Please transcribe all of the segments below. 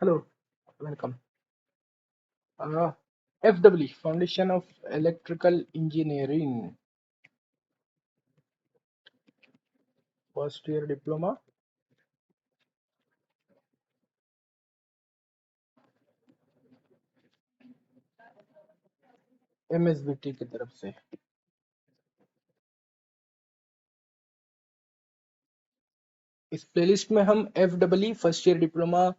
Hello, welcome. FW, Foundation of Electrical Engineering, first year diploma, MSBT की तरफ से। इस प्लेलिस्ट में हम FW फर्स्ट ईयर डिप्लोमा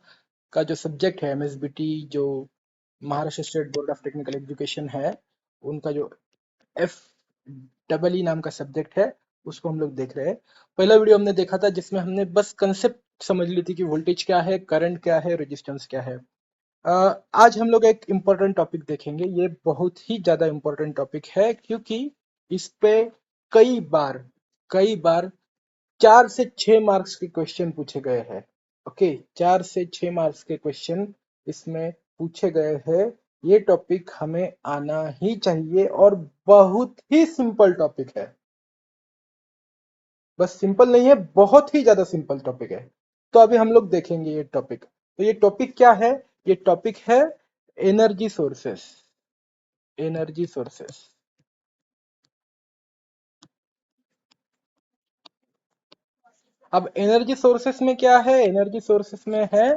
का जो सब्जेक्ट है MSBT, जो Maharashtra state board of technical education है, उनका जो एफ डबल ई नाम का सब्जेक्ट है, उसको हम लोग देख रहे हैं। पहला वीडियो हमने देखा था जिसमें हमने बस कंसेप्ट समझ ली थी कि वोल्टेज क्या है, करंट क्या है, रेजिस्टेंस क्या है। अ, आज हम लोग एक इम्पोर्टेंट टॉपिक देखेंगे। ये बहुत ही ज्यादा इम्पोर्टेंट टॉपिक है क्योंकि इस पे कई बार 4 से 6 मार्क्स के क्वेश्चन पूछे गए हैं। ओके, 4 से 6 मार्क्स के क्वेश्चन इसमें पूछे गए हैं। ये टॉपिक हमें आना ही चाहिए और बहुत ही सिंपल टॉपिक है। बस सिंपल नहीं है, बहुत ही ज्यादा सिंपल टॉपिक है। तो अभी हम लोग देखेंगे ये टॉपिक। तो ये टॉपिक क्या है? ये टॉपिक है एनर्जी सोर्सेस। Energy sources. अब एनर्जी सोर्सेस में क्या है? एनर्जी सोर्सेस में है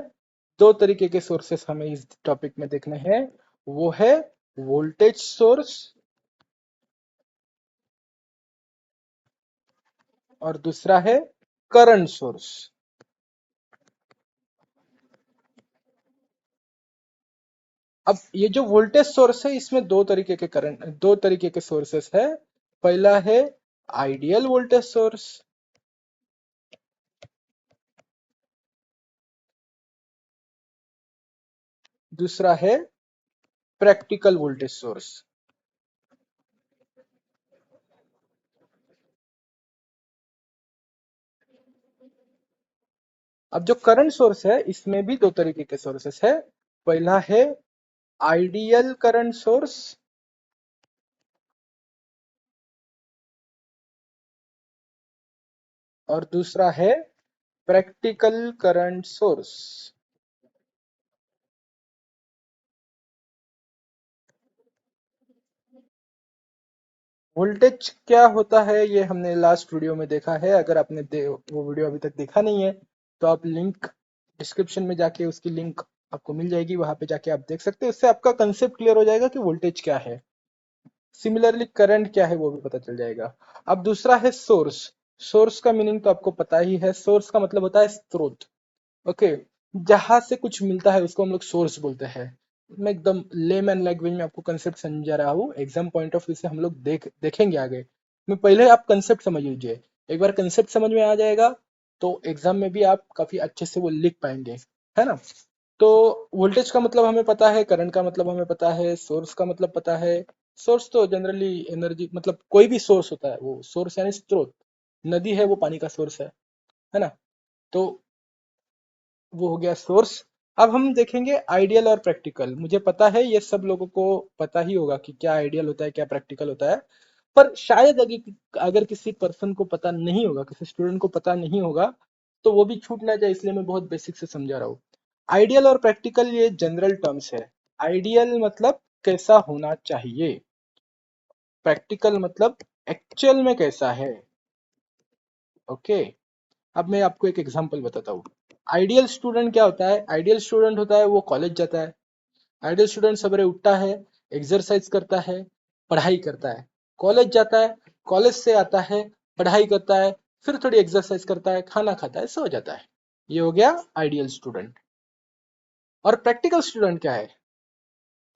दो तरीके के सोर्सेस हमें इस टॉपिक में देखने हैं। वो है वोल्टेज सोर्स और दूसरा है करंट सोर्स। अब ये जो वोल्टेज सोर्स है, इसमें दो तरीके के सोर्सेस है। पहला है आइडियल वोल्टेज सोर्स दूसरा है प्रैक्टिकल वोल्टेज सोर्स। अब जो करंट सोर्स है, इसमें भी दो तरीके के सोर्सेस है। पहला है आइडियल करंट सोर्स और दूसरा है प्रैक्टिकल करंट सोर्स। वोल्टेज क्या होता है ये हमने लास्ट वीडियो में देखा है। अगर आपने वो वीडियो अभी तक देखा नहीं है तो आप लिंक डिस्क्रिप्शन में जाके उसकी लिंक आपको मिल जाएगी, वहां पे जाके आप देख सकते हैं। उससे आपका कंसेप्ट क्लियर हो जाएगा कि वोल्टेज क्या है। सिमिलरली करंट क्या है वो भी पता चल जाएगा। अब दूसरा है सोर्स। सोर्स का मीनिंग तो आपको पता ही है। सोर्स का मतलब होता है स्रोत। ओके, जहां से कुछ मिलता है उसको हम लोग सोर्स बोलते हैं। मैं एकदम लेमैन लैंग्वेज में आपको कंसेप्ट समझा रहा हूँ। एग्जाम पॉइंट ऑफ व्यू से हम लोग देखेंगे आगे। मैं पहले आप कंसेप्ट समझ लीजिए। एक बार कंसेप्ट समझ में आ जाएगा तो एग्जाम में भी आप काफी अच्छे से वो लिख पाएंगे, है ना? तो वोल्टेज का मतलब हमें पता है, करंट का मतलब हमें पता है, सोर्स का मतलब पता है। सोर्स तो जनरली एनर्जी मतलब कोई भी सोर्स होता है, वो सोर्स यानी स्रोत। नदी है वो पानी का सोर्स है ना? तो वो हो गया सोर्स। अब हम देखेंगे आइडियल और प्रैक्टिकल। मुझे पता है ये सब लोगों को पता ही होगा कि क्या आइडियल होता है, क्या प्रैक्टिकल होता है। पर शायद अगर किसी पर्सन को पता नहीं होगा, किसी स्टूडेंट को पता नहीं होगा, तो वो भी छूट ना जाए, इसलिए मैं बहुत बेसिक से समझा रहा हूँ। आइडियल और प्रैक्टिकल ये जनरल टर्म्स है। आइडियल मतलब कैसा होना चाहिए, प्रैक्टिकल मतलब एक्चुअल में कैसा है। ओके, अब मैं आपको एक एग्जांपल बताता हूँ। आइडियल स्टूडेंट क्या होता है? आइडियल स्टूडेंट होता है वो कॉलेज जाता है। आइडियल स्टूडेंट सवेरे उठता है, एक्सरसाइज करता है, पढ़ाई करता है, कॉलेज जाता है, कॉलेज से आता है, पढ़ाई करता है, फिर थोड़ी एक्सरसाइज करता है, खाना खाता है, सो जाता है। ये हो गया आइडियल स्टूडेंट। और प्रैक्टिकल स्टूडेंट क्या है?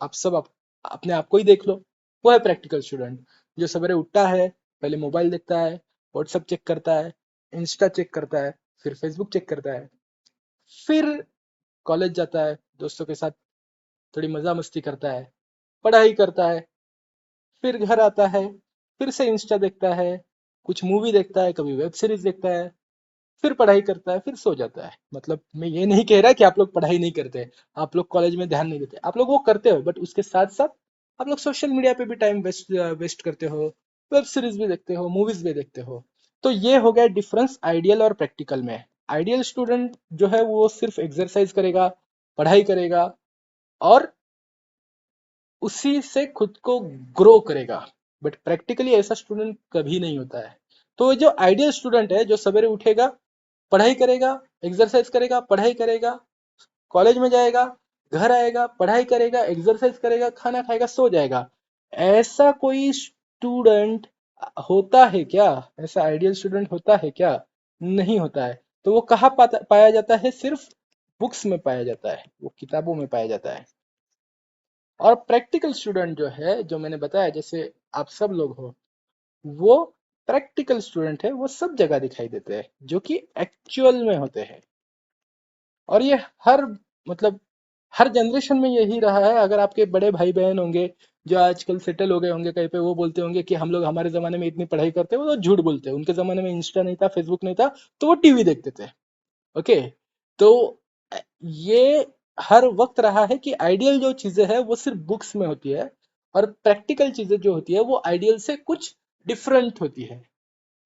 आप सब अपने आप को ही देख लो। वो है प्रैक्टिकल स्टूडेंट, जो सवेरे उठता है, पहले मोबाइल देखता है, व्हाट्सएप चेक करता है, इंस्टा चेक करता है, फिर फेसबुक चेक करता है, फिर कॉलेज जाता है, दोस्तों के साथ थोड़ी मजा मस्ती करता है, पढ़ाई करता है, फिर घर आता है, फिर से इंस्टा देखता है, कुछ मूवी देखता है, कभी वेब सीरीज देखता है, फिर पढ़ाई करता है, फिर सो जाता है। मतलब मैं ये नहीं कह रहा कि आप लोग पढ़ाई नहीं करते, आप लोग कॉलेज में ध्यान नहीं देते, आप लोग वो करते हो, बट उसके साथ साथ आप लोग सोशल मीडिया पे भी टाइम वेस्ट वेस्ट करते हो, वेब सीरीज भी देखते हो, मूवीज भी देखते हो। तो ये हो गया डिफरेंस आइडियल और प्रैक्टिकल में। आइडियल स्टूडेंट जो है वो सिर्फ एक्सरसाइज करेगा, पढ़ाई करेगा और उसी से खुद को ग्रो करेगा। बट प्रैक्टिकली ऐसा स्टूडेंट कभी नहीं होता है। तो जो आइडियल स्टूडेंट है, जो सवेरे उठेगा, पढ़ाई करेगा, एक्सरसाइज करेगा, पढ़ाई करेगा, कॉलेज में जाएगा, घर आएगा, पढ़ाई करेगा, एक्सरसाइज करेगा, खाना खाएगा, सो जाएगा, ऐसा कोई स्टूडेंट होता है क्या? ऐसा आइडियल स्टूडेंट होता है क्या? नहीं होता है। तो वो कहाँ पाया जाता है? सिर्फ बुक्स में पाया जाता है, वो किताबों में पाया जाता है। और प्रैक्टिकल स्टूडेंट जो है, जो मैंने बताया, जैसे आप सब लोग हो, वो प्रैक्टिकल स्टूडेंट है, वो सब जगह दिखाई देते हैं, जो कि एक्चुअल में होते हैं। और ये हर मतलब हर जनरेशन में यही रहा है। अगर आपके बड़े भाई बहन होंगे जो आजकल सेटल हो गए होंगे कहीं पे, वो बोलते होंगे कि हम लोग हमारे जमाने में इतनी पढ़ाई करते हैं, वो तो झूठ बोलते हैं। उनके जमाने में इंस्टा नहीं था, फेसबुक नहीं था, तो वो टीवी देखते थे। ओके। तो ये हर वक्त रहा है कि आइडियल जो चीजें है वो सिर्फ बुक्स में होती है, और प्रैक्टिकल चीजें जो होती है वो आइडियल से कुछ डिफरेंट होती है।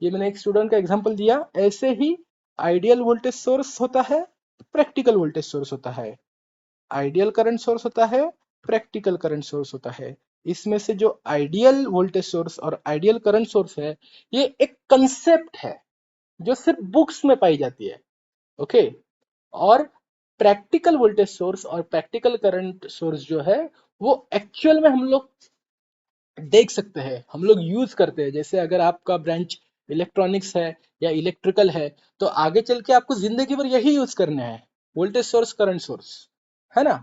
ये मैंने एक स्टूडेंट का एग्जांपल दिया। ऐसे ही आइडियल वोल्टेज सोर्स होता है, प्रैक्टिकल वोल्टेज सोर्स होता है। आइडियल करंट सोर्स होता है, प्रैक्टिकल करंट सोर्स होता है। इसमें से जो आइडियल वोल्टेज सोर्स और आइडियल करंट सोर्स है, ये एक कंसेप्ट है जो सिर्फ बुक्स में पाई जाती है। ओके। और प्रैक्टिकल वोल्टेज सोर्स और प्रैक्टिकल करंट सोर्स जो है, वो एक्चुअल में हम लोग देख सकते हैं, हम लोग यूज करते हैं। जैसे अगर आपका ब्रांच इलेक्ट्रॉनिक्स है या इलेक्ट्रिकल है, तो आगे चल के आपको जिंदगी भर यही यूज करना है, वोल्टेज सोर्स, करंट सोर्स, है ना?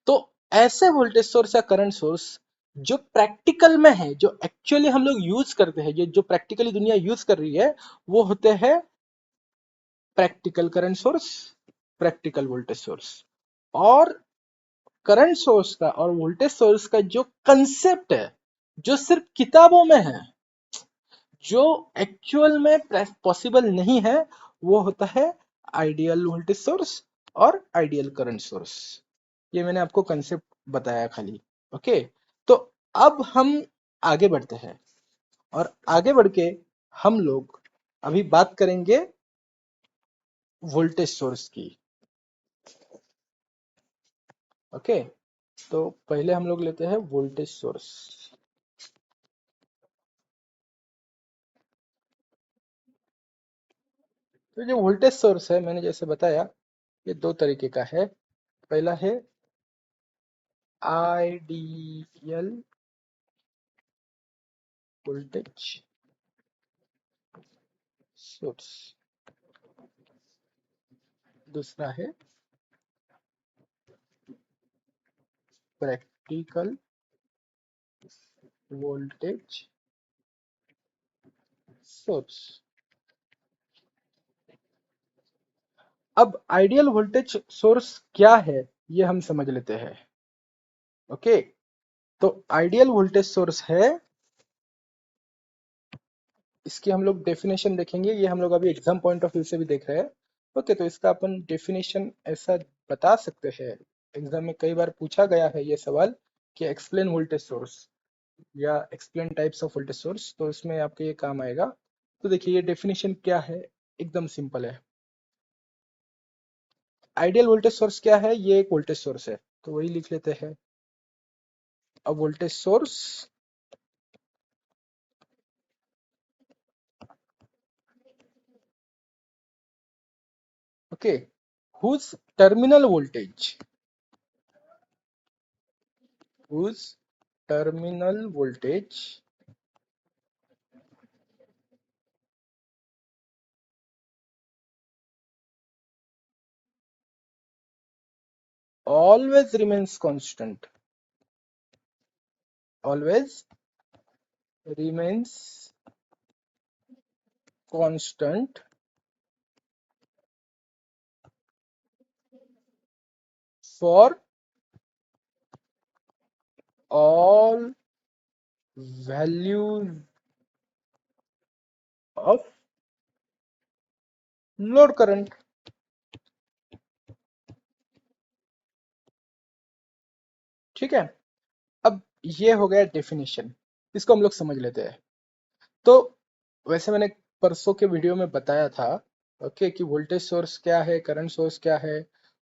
तो ऐसे वोल्टेज सोर्स या करंट सोर्स जो प्रैक्टिकल में है, जो एक्चुअली हम लोग यूज करते हैं, ये जो प्रैक्टिकली दुनिया यूज कर रही है, वो होते हैं practical current source, practical voltage source. और करंट सोर्स का और वोल्टेज सोर्स का जो कंसेप्ट है, जो सिर्फ किताबों में है, जो एक्चुअल में पॉसिबल नहीं है, वो होता है आइडियल वोल्टेज सोर्स और आइडियल करंट सोर्स। ये मैंने आपको कंसेप्ट बताया खाली। ओके। तो अब हम आगे बढ़ते हैं, और आगे बढ़ के हम लोग अभी बात करेंगे वोल्टेज सोर्स की। ओके। तो पहले हम लोग लेते हैं वोल्टेज सोर्स। तो जो वोल्टेज सोर्स है, मैंने जैसे बताया, ये दो तरीके का है। पहला है आइडियल वोल्टेज सोर्स, दूसरा है प्रैक्टिकल वोल्टेज सोर्स। अब आइडियल वोल्टेज सोर्स क्या है, ये हम समझ लेते हैं। ओके। तो आइडियल वोल्टेज सोर्स है, इसकी हम लोग डेफिनेशन देखेंगे। ये हम लोग अभी एग्जाम पॉइंट ऑफ व्यू से भी देख रहे हैं। ओके। तो इसका अपन डेफिनेशन ऐसा बता सकते हैं, एग्जाम में कई बार पूछा गया है ये सवाल कि एक्सप्लेन वोल्टेज सोर्स या explain types of voltage source, तो इसमें आपके ये काम आएगा। तो देखिए, ये डेफिनेशन क्या है, एकदम सिंपल है। आइडियल वोल्टेज सोर्स क्या है? ये एक वोल्टेज सोर्स है, तो वही लिख लेते हैं। अब voltage source, okay, whose terminal voltage, whose terminal voltage always remains constant, always remains constant for all values of load current। ठीक है। अब ये हो गया डेफिनेशन, इसको हम लोग समझ लेते हैं। तो वैसे मैंने परसों के वीडियो में बताया था, ओके, कि वोल्टेज सोर्स क्या है, करंट सोर्स क्या है,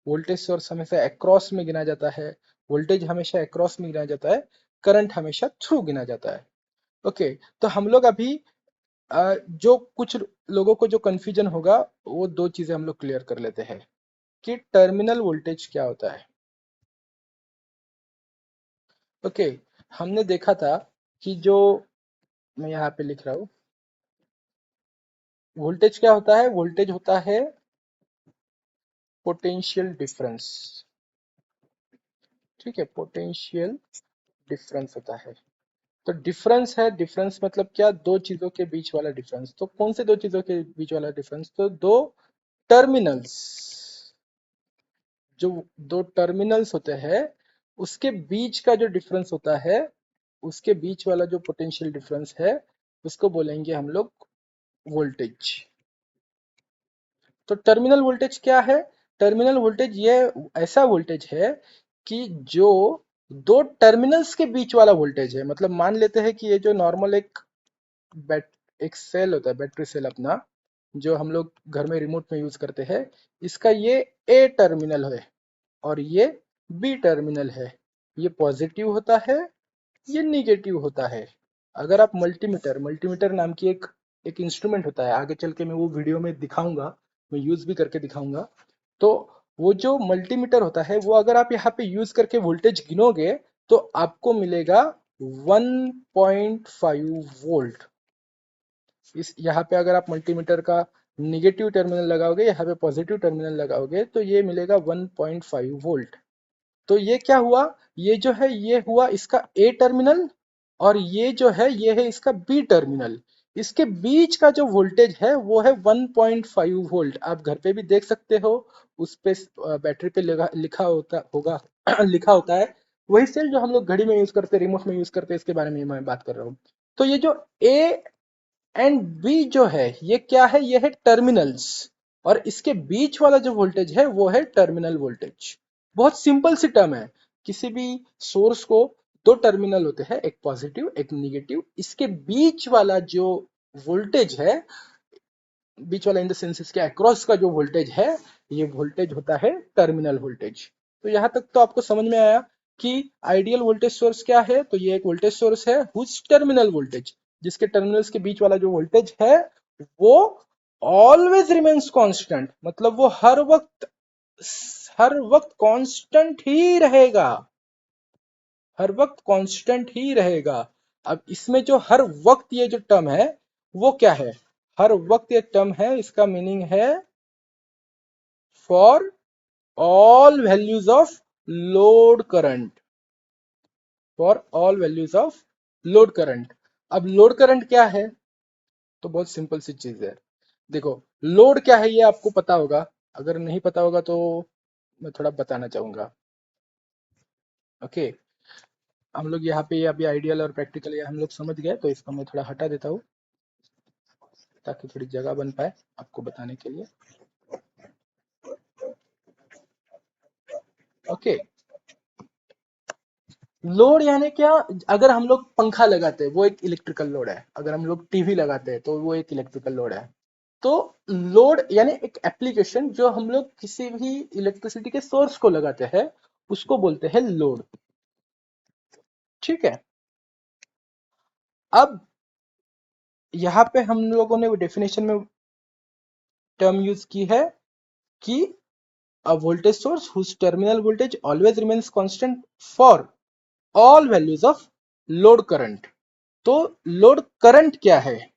वोल्टेज सोर्स हमेशा अक्रॉस में गिना जाता है, वोल्टेज हमेशा अक्रॉस में गिना जाता है, करंट हमेशा थ्रू गिना जाता है। ओके, तो हम लोग अभी जो कुछ लोगों को जो कंफ्यूजन होगा वो दो चीजें हम लोग क्लियर कर लेते हैं कि टर्मिनल वोल्टेज क्या होता है। ओके, हमने देखा था कि जो मैं यहाँ पे लिख रहा हूँ, वोल्टेज क्या होता है, वोल्टेज होता है पोटेंशियल डिफरेंस। ठीक है, पोटेंशियल डिफरेंस होता है। तो डिफरेंस है, डिफरेंस मतलब क्या, दो चीजों के बीच वाला डिफरेंस। तो कौन से दो चीजों के बीच वाला डिफरेंस, तो दो टर्मिनल्स, जो दो टर्मिनल्स होते हैं उसके बीच का जो डिफरेंस होता है, उसके बीच वाला जो पोटेंशियल डिफरेंस है उसको बोलेंगे हम लोग वोल्टेज। तो टर्मिनल वोल्टेज क्या है, टर्मिनल वोल्टेज ये ऐसा वोल्टेज है कि जो दो टर्मिनल्स के बीच वाला वोल्टेज है। मतलब मान लेते हैं कि ये जो नॉर्मल बैट एक सेल होता है, बैटरी सेल अपना, जो हम लोग घर में रिमोट में यूज करते हैं, इसका ये ए टर्मिनल है और ये बी टर्मिनल है। ये पॉजिटिव होता है, ये निगेटिव होता है। अगर आप मल्टीमीटर, मल्टीमीटर नाम की एक इंस्ट्रूमेंट होता है, आगे चल के मैं वो वीडियो में दिखाऊंगा, मैं यूज भी करके दिखाऊंगा। तो वो जो मल्टीमीटर होता है वो अगर आप यहाँ पे यूज करके वोल्टेज गिनोगे तो आपको मिलेगा 1.5 वोल्ट। इस यहाँ पे अगर आप मल्टीमीटर का निगेटिव टर्मिनल लगाओगे, यहाँ पे पॉजिटिव टर्मिनल लगाओगे तो ये मिलेगा 1.5 वोल्ट। तो ये क्या हुआ, ये जो है ये हुआ इसका ए टर्मिनल और ये जो है ये है इसका बी टर्मिनल। इसके बीच का जो वोल्टेज है वो है 1.5 वोल्ट। आप घर पे भी देख सकते हो, उस पे बैटरी पे लिखा होता होगा लिखा होता है, वही सेल जो हम लोग घड़ी में यूज करते हैं, रिमोट में यूज करते हैं, इसके बारे में मैं बात कर रहा हूँ। तो ये जो ए एंड बी जो है ये क्या है, ये है टर्मिनल्स, और इसके बीच वाला जो वोल्टेज है वो है टर्मिनल वोल्टेज। बहुत सिंपल सी टर्म है। किसी भी सोर्स को दो टर्मिनल होते हैं, एक पॉजिटिव एक निगेटिव, इसके बीच वाला जो वोल्टेज है, बीच वाला इन द सेंस इसके अक्रॉस का जो वोल्टेज है, ये वोल्टेज होता है टर्मिनल वोल्टेज। तो यहां तक तो आपको समझ में आया कि आइडियल वोल्टेज सोर्स क्या है। तो ये एक वोल्टेज सोर्स है हुज टर्मिनल वोल्टेज, जिसके टर्मिनल्स के बीच वाला जो वोल्टेज है वो ऑलवेज रिमेन्स कांस्टेंट, मतलब वो हर वक्त कांस्टेंट ही रहेगा, हर वक्त कांस्टेंट ही रहेगा। अब इसमें जो हर वक्त ये जो टर्म है वो क्या है, हर वक्त ये टर्म है, इसका मीनिंग है for all values of load current, for all values of load current. अब लोड करंट क्या है, तो बहुत सिंपल सी चीज है। देखो लोड क्या है ये आपको पता होगा, अगर नहीं पता होगा तो मैं थोड़ा बताना चाहूंगा। ओके, हम लोग यहाँ पे अभी आइडियल और प्रैक्टिकल ये हम लोग समझ गए, तो इसको मैं थोड़ा हटा देता हूँ ताकि थोड़ी जगह बन पाए आपको बताने के लिए। ओके, लोड यानी क्या, अगर हम लोग पंखा लगाते हैं वो एक इलेक्ट्रिकल लोड है, अगर हम लोग टीवी लगाते हैं तो वो एक इलेक्ट्रिकल लोड है। तो लोड यानी एक एप्लीकेशन जो हम लोग किसी भी इलेक्ट्रिसिटी के सोर्स को लगाते हैं उसको बोलते हैं लोड। ठीक है, अब यहाँ पे हम लोगों ने डेफिनेशन में टर्म यूज की है कि a voltage source whose terminal voltage always remains constant for all values of load current। तो लोड करंट क्या है,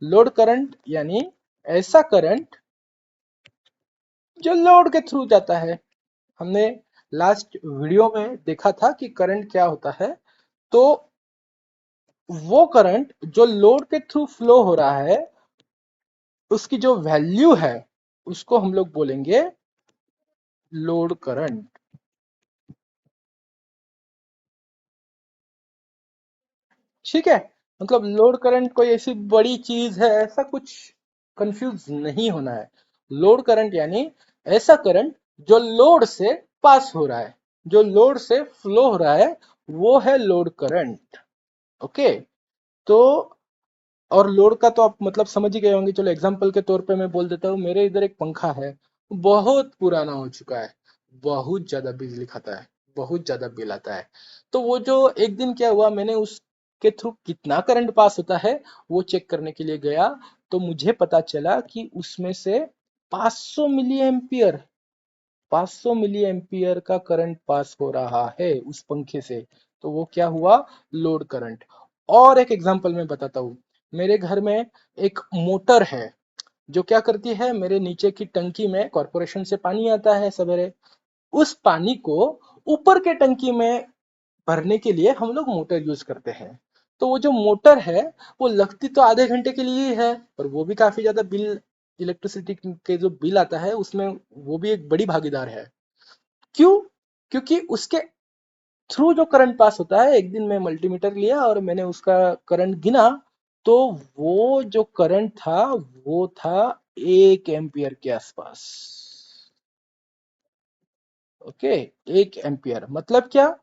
लोड करंट यानी ऐसा करंट जो लोड के थ्रू जाता है। हमने लास्ट वीडियो में देखा था कि करंट क्या होता है। तो वो करंट जो लोड के थ्रू फ्लो हो रहा है उसकी जो वैल्यू है उसको हम लोग बोलेंगे लोड करंट। ठीक है, मतलब लोड करंट कोई ऐसी बड़ी चीज है ऐसा कुछ कंफ्यूज नहीं होना है। लोड करंट यानी ऐसा करंट जो लोड से पास हो रहा है, जो लोड से फ्लो हो रहा है, वो है लोड करंट। ओके, तो और लोड का तो आप मतलब समझ ही गए होंगे। चलो एग्जांपल के तौर पे मैं बोल देता हूँ, मेरे इधर एक पंखा है, बहुत पुराना हो चुका है, बहुत ज्यादा बिजली खाता है, बहुत ज्यादा बिल आता है। तो वो जो एक दिन क्या हुआ, मैंने उसके थ्रू कितना करंट पास होता है वो चेक करने के लिए गया, तो मुझे पता चला कि उसमें से 500 मिली एम्पियर 500 मिली एम्पियर का करंट पास हो रहा है उस पंखे से। तो वो क्या हुआ, लोड करंट। और एक एग्जांपल मैं बताता हूँ। मेरे घर में एक मोटर है जो क्या करती है, मेरे नीचे की टंकी में कॉर्पोरेशन से पानी आता है सवेरे, उस पानी को ऊपर के टंकी में भरने के लिए हम लोग मोटर यूज करते हैं। तो वो जो मोटर है वो लगती तो आधे घंटे के लिए ही है, पर वो भी काफी ज्यादा बिल, इलेक्ट्रिसिटी के जो बिल आता है उसमें वो भी एक बड़ी भागीदार है। क्यों? क्योंकि उसके थ्रू जो करंट पास होता है, एक दिन मैं मल्टीमीटर लिया और मैंने उसका करंट गिना, तो वो जो करंट था वो था 1 एम्पियर के आसपास। ओके, 1 एम्पियर मतलब क्या,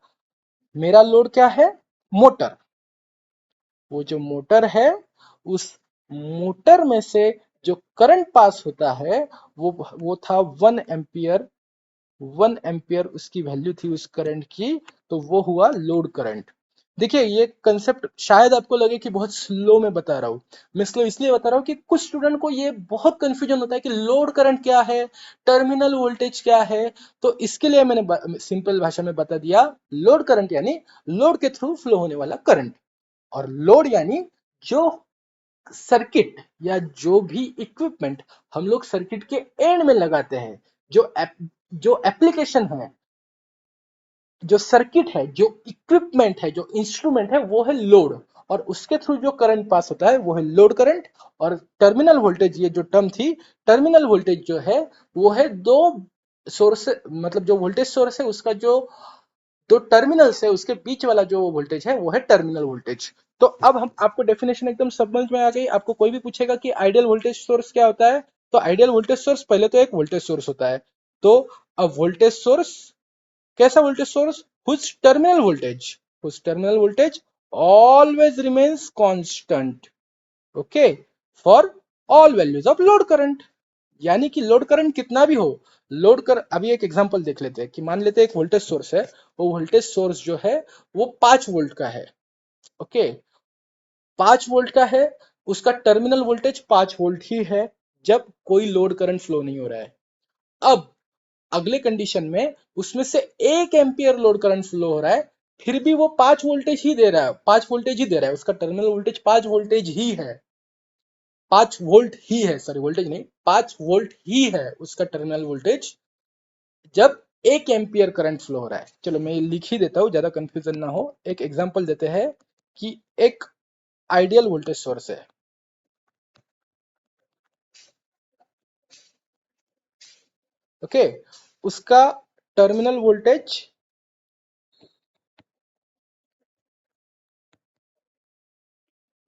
मेरा लोड क्या है, मोटर। वो जो मोटर है, उस मोटर में से जो करंट पास होता है वो था 1 एम्पियर। 1 एम्पियर उसकी वैल्यू थी उस करंट की, तो वो हुआ लोड करंट। देखिए ये कंसेप्ट शायद आपको लगे कि बहुत स्लो में बता रहा हूँ, मैं स्लो इसलिए बता रहा हूँ कि कुछ स्टूडेंट को ये बहुत कंफ्यूजन होता है कि लोड करंट क्या है, टर्मिनल वोल्टेज क्या है। तो इसके लिए मैंने सिंपल भाषा में बता दिया, लोड करंट यानी लोड के थ्रू फ्लो होने वाला करंट, और लोड यानी जो सर्किट या जो भी इक्विपमेंट हम लोग सर्किट के एंड में लगाते हैं, जो एप्लीकेशन है, जो सर्किट है, जो इक्विपमेंट है, जो इंस्ट्रूमेंट है, वो है लोड। और उसके थ्रू जो करंट पास होता है वो है लोड करंट। और टर्मिनल वोल्टेज, ये जो टर्म थी, टर्मिनल वोल्टेज जो है वो है दो सोर्स, मतलब जो वोल्टेज सोर्स है उसका जो दो टर्मिनल्स है उसके बीच वाला जो वोल्टेज है वो है टर्मिनल वोल्टेज। तो अब हम आपको डेफिनेशन एकदम समझ में आ गई। आपको कोई भी पूछेगा कि आइडियल वोल्टेज सोर्स क्या होता है, तो आइडियल वोल्टेज सोर्स पहले तो एक वोल्टेज सोर्स होता है। तो अब वोल्टेज सोर्स कैसा voltage source, whose terminal voltage always remains constant, okay, for all values of load current. यानी कि लोड करंट कितना भी हो, लोड कर, अभी एक एग्जांपल देख लेते हैं कि मान लेते हैं एक वोल्टेज सोर्स है, वो वोल्टेज सोर्स जो है वो 5 वोल्ट का है। ओके, 5 वोल्ट का है, उसका टर्मिनल वोल्टेज 5 वोल्ट ही है जब कोई लोड करंट फ्लो नहीं हो रहा है। अब अगले कंडीशन में उसमें से 1 एम्पियर लोड करंट फ्लो हो रहा है, फिर भी वो 5 वोल्टेज ही दे रहा है, 5 वोल्टेज ही दे रहा है, उसका टर्मिनल वोल्टेज 5 वोल्टेज ही है, 5 वोल्ट ही है, सॉरी वोल्टेज नहीं, 5 वोल्ट ही है उसका टर्मिनल वोल्टेज, जब 1 एम्पियर करंट फ्लो हो रहा है। चलो मैं लिख ही देता हूं, ज्यादा कंफ्यूजन ना हो। एक एग्जांपल देते हैं कि एक आइडियल वोल्टेज सोर्स है। ओके, उसका टर्मिनल वोल्टेज,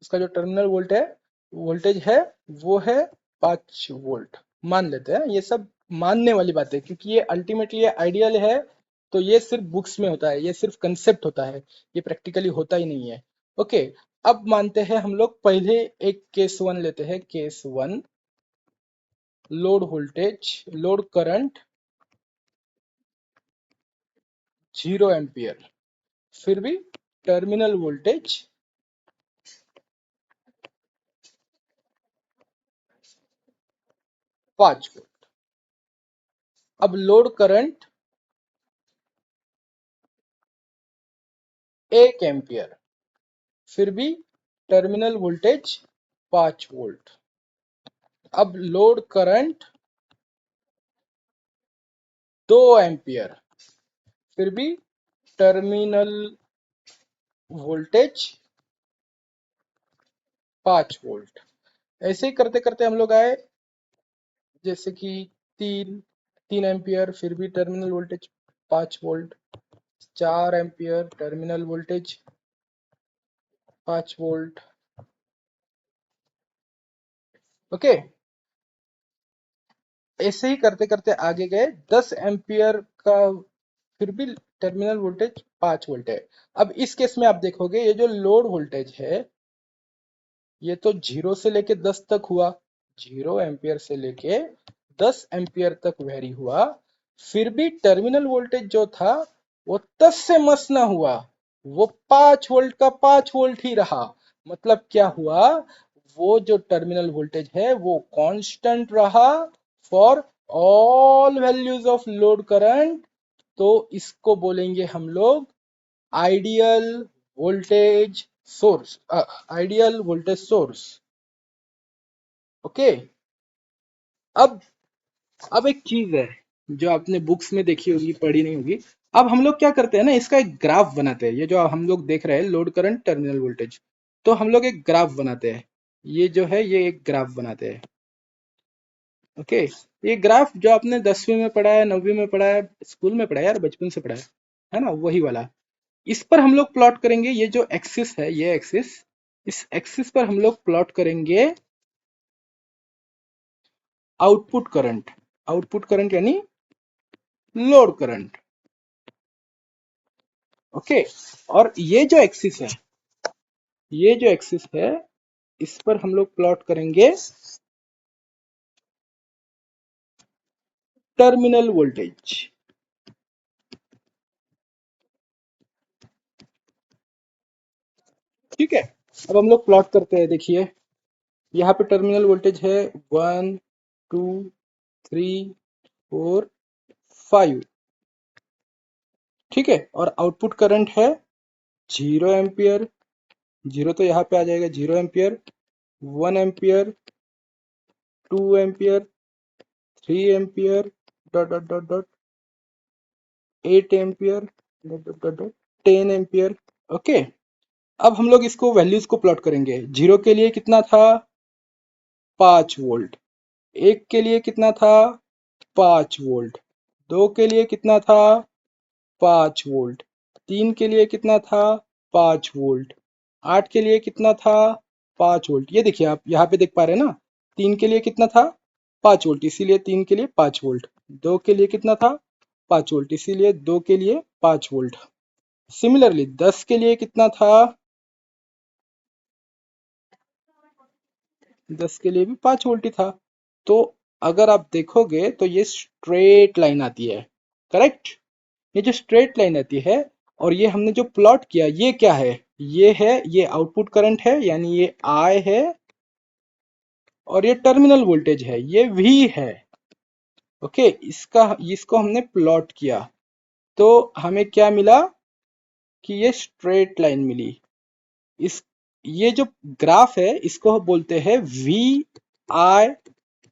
उसका जो टर्मिनल वोल्टेज है वो है 5 वोल्ट। मान लेते हैं, ये सब मानने वाली बात है क्योंकि ये अल्टीमेटली आइडियल है। तो ये सिर्फ बुक्स में होता है, ये सिर्फ कंसेप्ट होता है, ये प्रैक्टिकली होता ही नहीं है। ओके, अब मानते हैं हम लोग पहले एक केस वन लेते हैं, case one, load voltage, load current 0 ampere, फिर भी टर्मिनल वोल्टेज 5 वोल्ट। अब लोड करंट 1 एम्पियर, फिर भी टर्मिनल वोल्टेज 5 वोल्ट। अब लोड करंट 2 एम्पियर, फिर भी टर्मिनल वोल्टेज 5 वोल्ट। ऐसे ही करते करते हम लोग आए, जैसे कि 3 3 एम्पियर, फिर भी terminal voltage 5 volt, 4 ampere, terminal voltage 5 volt. Okay, ऐसे ही करते करते आगे गए 10 एम्पियर का, फिर भी टर्मिनल वोल्टेज 5 वोल्ट है। अब इस केस में आप देखोगे ये जो लोड वोल्टेज है ये तो 0 से लेके 10 तक हुआ, 0 एम्पियर से लेके 10 एम्पियर तक वेरी हुआ। फिर भी टर्मिनल वोल्टेज जो था वो तस से मस ना हुआ, वो 5 वोल्ट का 5 वोल्ट ही रहा। मतलब क्या हुआ, वो जो टर्मिनल वोल्टेज है वो कांस्टेंट रहा for all values of load current. तो इसको बोलेंगे हम लोग ideal voltage source, ideal voltage source. Okay. अब अब एक चीज है जो आपने बुक्स में देखी होगी, पढ़ी नहीं होगी। अब हम लोग क्या करते हैं ना, इसका एक ग्राफ बनाते हैं। ये जो हम लोग देख रहे हैं लोड करंट टर्मिनल वोल्टेज, तो हम लोग एक ग्राफ बनाते हैं। ये जो है ये एक ग्राफ बनाते हैं। ओके। ये ग्राफ जो आपने 10वीं में पढ़ा है, 9वीं में पढ़ा है, स्कूल में पढ़ा है यार, बचपन से पढ़ा है ना, वही वाला। इस पर हम लोग प्लॉट करेंगे, ये जो एक्सिस है ये एक्सिस, इस एक्सिस पर हम लोग प्लॉट करेंगे आउटपुट करंट। आउटपुट करंट यानी लोड करंट। ओके। और ये जो एक्सिस है, ये जो एक्सिस है, इस पर हम लोग प्लॉट करेंगे टर्मिनल वोल्टेज। ठीक है। अब हम लोग प्लॉट करते हैं, देखिए यहाँ पे टर्मिनल वोल्टेज है 1 2 3 4 5। ठीक है। और आउटपुट करंट है 0 एम्पियर। जीरो तो यहाँ पे आ जाएगा, 0 ampere, 1 ampere, 2 ampere, 3 ampere, dot dot dot dot, 8 ampere, dot dot dot dot, 10 ampere. Okay. अब हम लोग इसको वैल्यूज को प्लॉट करेंगे। जीरो के लिए कितना था, 5 वोल्ट। एक के लिए कितना था, 5 वोल्ट। दो के लिए कितना था, 5 वोल्ट। तीन के लिए कितना था, 5 वोल्ट। आठ के लिए कितना था, 5 वोल्ट। ये देखिए आप यहाँ पे देख पा रहे हैं ना, तीन के लिए कितना था, 5 वोल्ट, इसीलिए तीन के लिए 5 वोल्ट। दो के लिए कितना था, 5 वोल्ट, इसीलिए दो के लिए 5 वोल्ट। सिमिलरली 10 के लिए कितना था, 10 के लिए भी 5 वोल्ट ही था। तो अगर आप देखोगे तो ये स्ट्रेट लाइन आती है, करेक्ट। ये जो स्ट्रेट लाइन आती है, और ये हमने जो प्लॉट किया ये क्या है, ये है, ये आउटपुट करंट है यानी ये आई है, और ये टर्मिनल वोल्टेज है ये वी है। ओके। इसको हमने प्लॉट किया, तो हमें क्या मिला कि ये स्ट्रेट लाइन मिली। इस ये जो ग्राफ है इसको बोलते हैं वी आई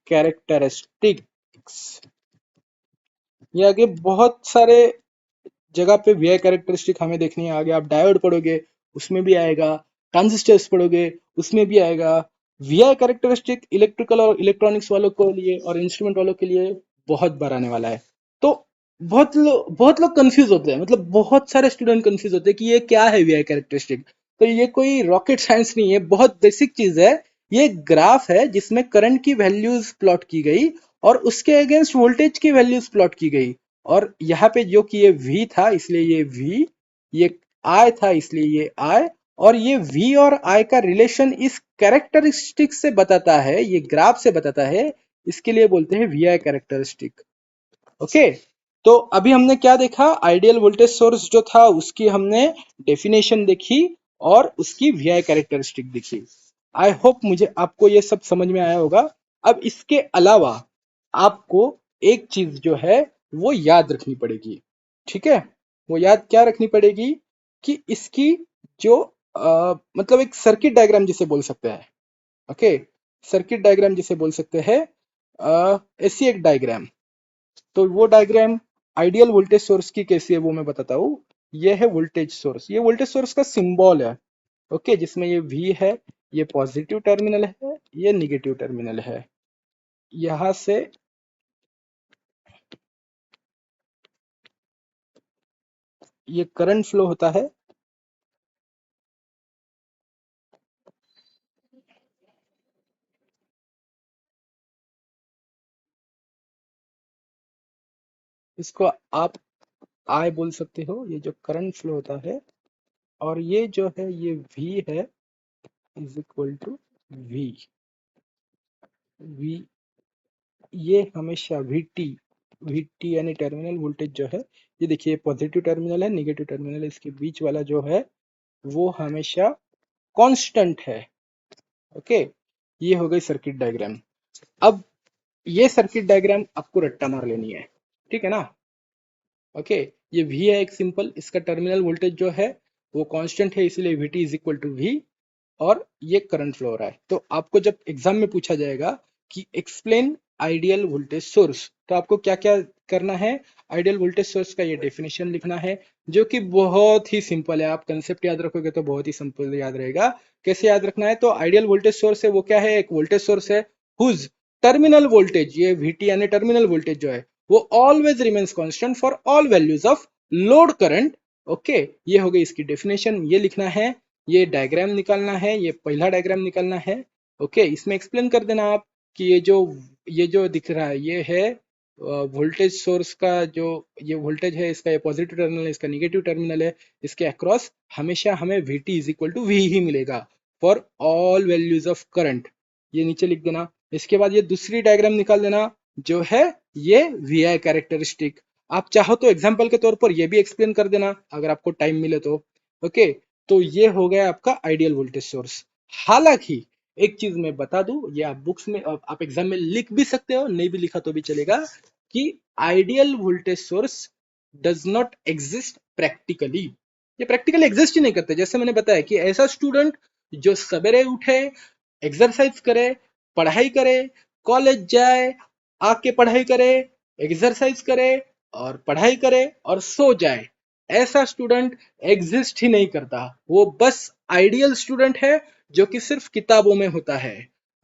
कैरेक्टरिस्टिक्स। ये आगे बहुत सारे जगह पे वी आई कैरेक्टरिस्टिक हमें देखनी है। आगे आप डायोड पढ़ोगे उसमें भी आएगा, ट्रांजिस्टर्स पढ़ोगे उसमें भी आएगा। वी आई कैरेक्टरिस्टिक इलेक्ट्रिकल और इलेक्ट्रॉनिक्स वालों के लिए और इंस्ट्रूमेंट वालों के लिए बहुत बार आने वाला है। तो बहुत लोग कंफ्यूज होते हैं, मतलब बहुत सारे स्टूडेंट कंफ्यूज होते हैं कि ये क्या है वी आई कैरेक्टरिस्टिक। तो ये कोई रॉकेट साइंस नहीं है, बहुत बेसिक चीज है। ये ग्राफ है जिसमें करंट की वैल्यूज प्लॉट की गई और उसके अगेंस्ट वोल्टेज की वैल्यूज प्लॉट की गई। और यहाँ पे जो कि ये V था इसलिए ये V, ये I था इसलिए ये I, और ये V और I का रिलेशन इस कैरेक्टरिस्टिक से बताता है, ये ग्राफ से बताता है। इसके लिए बोलते हैं VI कैरेक्टरिस्टिक। ओके। तो अभी हमने क्या देखा, आइडियल वोल्टेज सोर्स जो था उसकी हमने डेफिनेशन देखी और उसकी VI कैरेक्टरिस्टिक देखी। आई होप मुझे आपको ये सब समझ में आया होगा। अब इसके अलावा आपको एक चीज जो है वो याद रखनी पड़ेगी। ठीक है। वो याद क्या रखनी पड़ेगी कि इसकी जो मतलब एक सर्किट डायग्राम जिसे बोल सकते हैं। ओके। सर्किट डायग्राम जिसे बोल सकते हैं, ऐसी एक डायग्राम। तो वो डायग्राम आइडियल वोल्टेज सोर्स की कैसी है वो मैं बताता हूँ। ये है वोल्टेज सोर्स, ये वोल्टेज सोर्स का सिंबल है। ओके। जिसमें ये V है, ये पॉजिटिव टर्मिनल है, ये निगेटिव टर्मिनल है। यहां से ये करंट फ्लो होता है। इसको आप I बोल सकते हो, ये जो करंट फ्लो होता है। और ये जो है ये V है, is equal to V। V ये हमेशा VT VT यानी टर्मिनल वोल्टेज जो है, ये देखिए पॉजिटिव टर्मिनल है, नेगेटिव टर्मिनल है, इसके बीच वाला जो है वो हमेशा कांस्टेंट है। ओके, ये हो गई सर्किट डायग्राम। अब ये सर्किट डायग्राम आपको रट्टा मार लेनी है, ठीक है ना। ओके, ये V है एक सिंपल, इसका टर्मिनल वोल्टेज जो है वो कांस्टेंट है, इसीलिए VT is equal to V, और ये करंट फ्लो हो रहा है। तो आपको जब एग्जाम में पूछा जाएगा कि एक्सप्लेन आइडियल वोल्टेज सोर्स, तो आपको क्या क्या करना है, आइडियल वोल्टेज सोर्स का ये डेफिनेशन लिखना है, जो कि बहुत ही सिंपल है। आप कंसेप्ट याद रखोगे तो बहुत ही सिंपल याद रहेगा। कैसे याद रखना है, तो आइडियल वोल्टेज सोर्स है वो क्या है, एक वोल्टेज सोर्स है हुज टर्मिनल वोल्टेज, ये VT यानी टर्मिनल वोल्टेज जो है वो always remains constant for all values of load current. Okay, ये हो गई इसकी डेफिनेशन, ये लिखना है, ये डायग्राम निकालना है, ये पहला डायग्राम निकालना है। ओके, इसमें एक्सप्लेन कर देना आप कि ये जो दिख रहा है ये है वोल्टेज सोर्स का, जो ये वोल्टेज है इसका ये पॉजिटिव टर्मिनल है, इसका निगेटिव टर्मिनल है, इसके अक्रॉस हमेशा हमें VT is equal to V ही मिलेगा for all values of current. ये नीचे लिख देना। इसके बाद ये दूसरी डायग्राम निकाल देना, जो है ये VI कैरेक्टरिस्टिक। आप चाहो तो एग्जाम्पल के तौर पर ये भी एक्सप्लेन कर देना अगर आपको टाइम मिले तो। ओके, तो ये हो गया आपका आइडियल वोल्टेज सोर्स। हालांकि एक चीज मैं बता दूं, ये आप बुक्स में आप एग्जाम में लिख भी सकते हो, नहीं भी लिखा तो भी चलेगा, कि ideal voltage source does not exist practically. ये प्रैक्टिकली एग्जिस्ट ही नहीं करते। जैसे मैंने बताया कि ऐसा स्टूडेंट जो सवेरे उठे, एक्सरसाइज करे, पढ़ाई करे, कॉलेज जाए, आके पढ़ाई करे, एक्सरसाइज करे और पढ़ाई करे और सो जाए, ऐसा स्टूडेंट एग्जिस्ट ही नहीं करता। वो बस आइडियल स्टूडेंट है जो कि सिर्फ किताबों में होता है।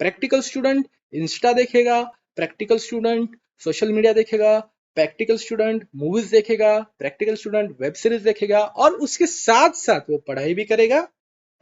प्रैक्टिकल स्टूडेंट इंस्टा देखेगा, प्रैक्टिकल स्टूडेंट सोशल मीडिया देखेगा, प्रैक्टिकल स्टूडेंट मूवीज देखेगा, प्रैक्टिकल स्टूडेंट वेब सीरीज देखेगा, और उसके साथ साथ वो पढ़ाई भी करेगा,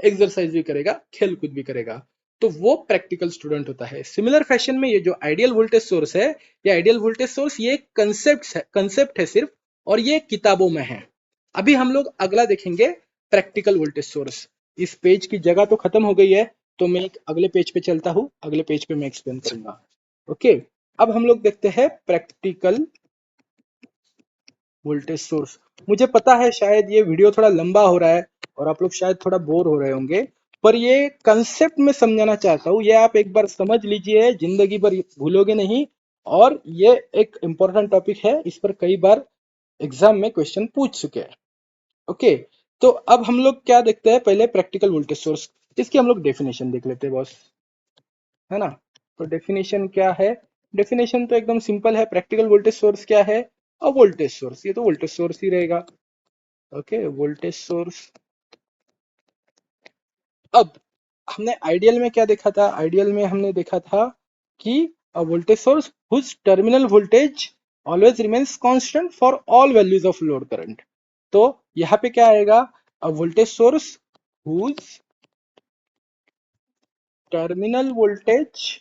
एक्सरसाइज भी करेगा, खेल कूद भी करेगा। तो वो प्रैक्टिकल स्टूडेंट होता है। सिमिलर फैशन में ये जो आइडियल वोल्टेज सोर्स है, ये आइडियल वोल्टेज सोर्स ये कंसेप्ट है सिर्फ, और ये किताबों में है। अभी हम लोग अगला देखेंगे, प्रैक्टिकल वोल्टेज सोर्स। इस पेज की जगह तो खत्म हो गई है, तो मैं एक अगले पेज पे चलता हूँ, अगले पेज पे मैं एक्सप्लेन करूंगा। ओके, अब हम लोग देखते हैं प्रैक्टिकल वोल्टेज सोर्स। मुझे पता है शायद ये वीडियो थोड़ा लंबा हो रहा है और आप लोग शायद थोड़ा बोर हो रहे होंगे, पर ये कंसेप्ट में समझाना चाहता हूँ, ये आप एक बार समझ लीजिए, जिंदगी भर भूलोगे नहीं। और ये एक इंपॉर्टेंट टॉपिक है, इस पर कई बार एग्जाम में क्वेश्चन पूछ चुके हैं। ओके, तो अब हम लोग क्या देखते हैं, पहले प्रैक्टिकल वोल्टेज सोर्स, इसकी हम लोग डेफिनेशन देख लेते हैं बॉस, है ना। तो डेफिनेशन क्या है, डेफिनेशन तो एकदम सिंपल है। प्रैक्टिकल वोल्टेज सोर्स क्या है, और वोल्टेज सोर्स, ये तो वोल्टेज सोर्स ही रहेगा। Okay, voltage source. अब हमने आइडियल में क्या देखा था, आइडियल में हमने देखा था कि voltage source whose terminal voltage always remains constant for all values of load current. तो यहाँ पे क्या आएगा, voltage source whose terminal voltage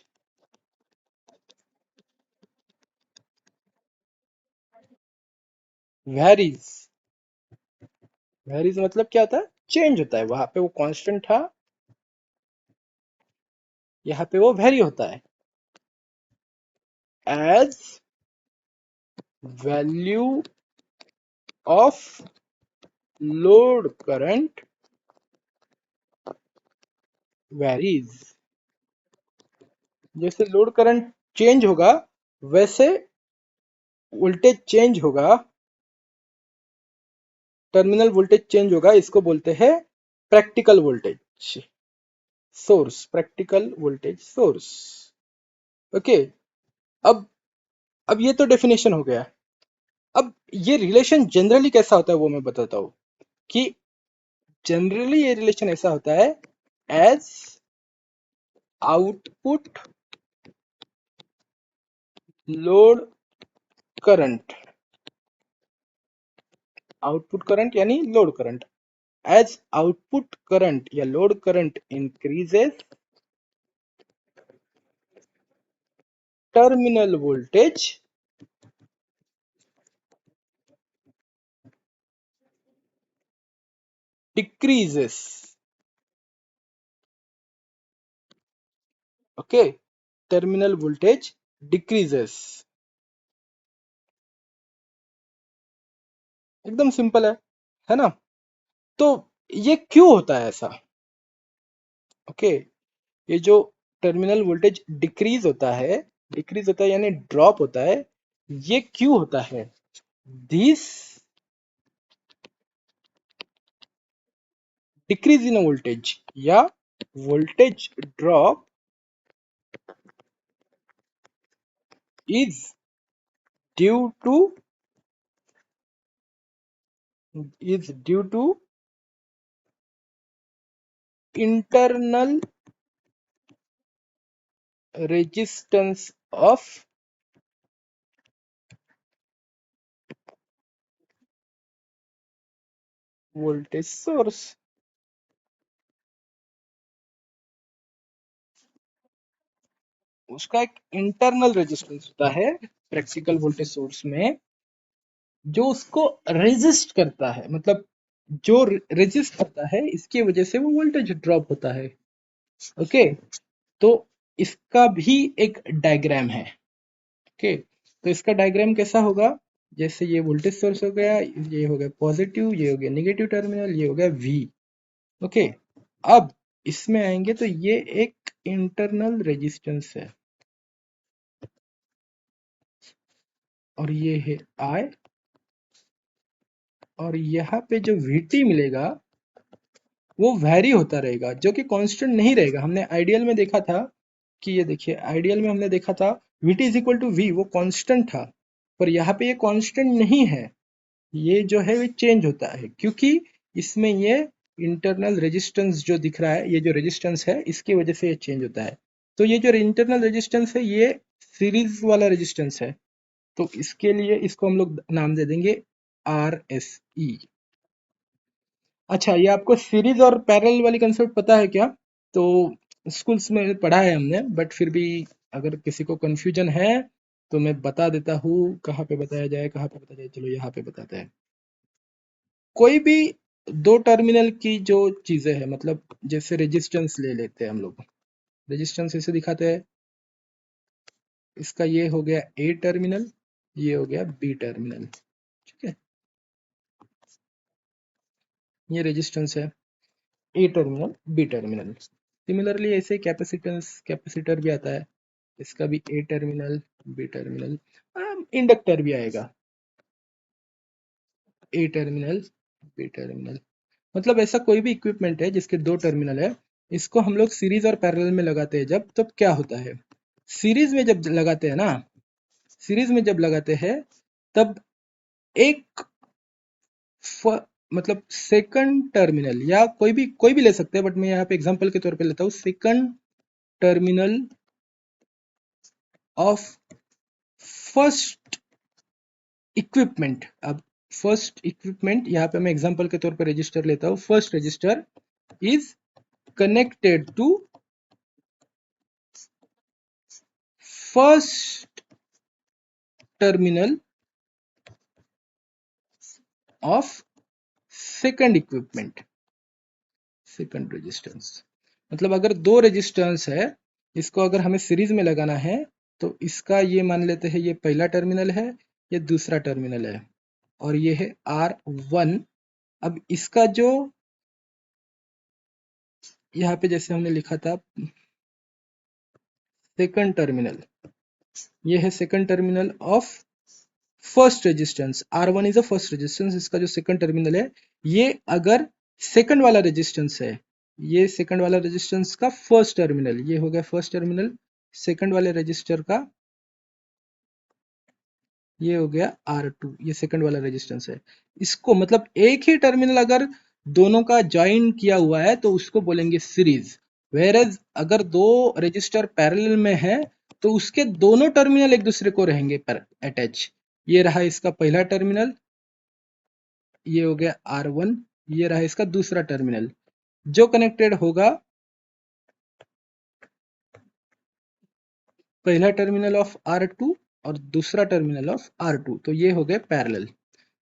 varies. Varies मतलब क्या होता है, चेंज होता है। वहां पे वो कांस्टेंट था, यहाँ पे वो वेरी होता है। As value of load current varies. जैसे लोड करंट चेंज होगा, वैसे वोल्टेज चेंज होगा, टर्मिनल वोल्टेज चेंज होगा। इसको बोलते हैं practical voltage source, practical voltage source. Okay, अब अब ये तो डेफिनेशन हो गया। अब ये रिलेशन जनरली कैसा होता है वो मैं बताता हूँ, कि जनरली ये रिलेशन ऐसा होता है, as output load current, output current यानी load current, as output current या load current increases, terminal voltage decreases. Okay, terminal voltage decreases. एकदम सिंपल है ना। तो ये क्यों होता है ऐसा? ओके, ये जो टर्मिनल वोल्टेज डिक्रीज होता है यानी ड्रॉप होता है, ये क्यों होता है? दिस डिक्रीज इन वोल्टेज या voltage drop is due to internal resistance of voltage source। उसका एक इंटरनल रेजिस्टेंस होता है प्रैक्टिकल वोल्टेज सोर्स में, जो उसको रेजिस्ट करता है, मतलब जो रेजिस्ट करता है, इसकी वजह से वो वोल्टेज ड्रॉप होता है। ओके, तो इसका भी एक डायग्राम है। ओके, तो इसका डायग्राम कैसा होगा? जैसे ये वोल्टेज सोर्स हो गया, ये हो गया पॉजिटिव, ये हो गया नेगेटिव टर्मिनल, ये हो गया वी। ओके, अब इसमें आएंगे तो ये एक इंटरनल रेजिस्टेंस है और ये है आई, और यहाँ पे जो Vt मिलेगा वो वैरी होता रहेगा, जो कि कांस्टेंट नहीं रहेगा। हमने आइडियल में देखा था कि ये देखिए, आइडियल में हमने देखा था Vt is equal to V, वो कांस्टेंट था, पर यहाँ पे ये कांस्टेंट नहीं है, ये जो है वो चेंज होता है, क्योंकि इसमें ये इंटरनल रेजिस्टेंस जो दिख रहा है, ये जो रेजिस्टेंस है, इसकी वजह से ये चेंज होता है। तो ये जो इंटरनल रेजिस्टेंस है, ये सीरीज वाला रेजिस्टेंस है, तो इसके लिए इसको हम लोग नाम दे देंगे RSE। अच्छा, ये आपको सीरीज और पैरेलल वाली कंसेप्ट पता है क्या? तो स्कूल्स में पढ़ा है हमने, बट फिर भी अगर किसी को कंफ्यूजन है तो मैं बता देता हूँ। कहाँ पे बताया जाए, कहाँ पे बताया जाए, चलो यहाँ पे बताते हैं। कोई भी दो टर्मिनल की जो चीजें हैं, मतलब जैसे रेजिस्टेंस ले लेते हैं हम लोग, रेजिस्टेंस ऐसे दिखाते हैं, इसका ये हो गया ए टर्मिनल, ये हो गया बी टर्मिनल, ठीक है, ये रेजिस्टेंस है ए टर्मिनल बी टर्मिनल। सिमिलरली ऐसे कैपेसिटर भी आता है, इसका भी ए टर्मिनल बी टर्मिनल, इंडक्टर भी आएगा ए टर्मिनल बी टर्मिनल। मतलब ऐसा कोई भी इक्विपमेंट है जिसके दो टर्मिनल है, इसको हम लोग सीरीज और पैरेलल में लगाते हैं जब, तब क्या होता है, सीरीज में जब लगाते हैं ना, सीरीज में जब लगाते हैं तब एक मतलब सेकंड टर्मिनल, या कोई भी ले सकते हैं, बट मैं यहाँ पे एग्जांपल के तौर पे लेता हूँ second terminal of first equipment. अब फर्स्ट इक्विपमेंट, यहाँ पे मैं एग्जांपल के तौर पे रजिस्टर लेता हूँ, first register is connected to first terminal of second equipment, second resistance. मतलब अगर दो रेजिस्टेंस है, इसको अगर हमें सीरीज में लगाना है, तो इसका ये मान लेते हैं ये पहला टर्मिनल है, ये दूसरा टर्मिनल है, और ये है R1। अब इसका जो यहाँ पे जैसे हमने लिखा था सेकंड टर्मिनल, ये है second terminal of first resistance, R1 is a first resistance, इसका जो सेकंड टर्मिनल है, ये अगर सेकंड वाला रेजिस्टेंस है, ये सेकंड वाला रेजिस्टेंस का फर्स्ट टर्मिनल, ये हो गया फर्स्ट टर्मिनल, सेकंड वाले रजिस्टर का ये हो गया R2, ये सेकंड वाला रेजिस्टेंस है। इसको मतलब एक ही टर्मिनल अगर दोनों का ज्वाइन किया हुआ है तो उसको बोलेंगे सीरीज। वेरएज अगर दो रजिस्टर पैरेलल में है तो उसके दोनों टर्मिनल एक दूसरे को रहेंगे पर अटैच। ये रहा इसका पहला टर्मिनल, ये हो गया R1, ये रहा इसका दूसरा टर्मिनल, जो कनेक्टेड होगा पहला टर्मिनल ऑफ R2 और दूसरा टर्मिनल ऑफ R2, तो ये हो गए पैरेलल।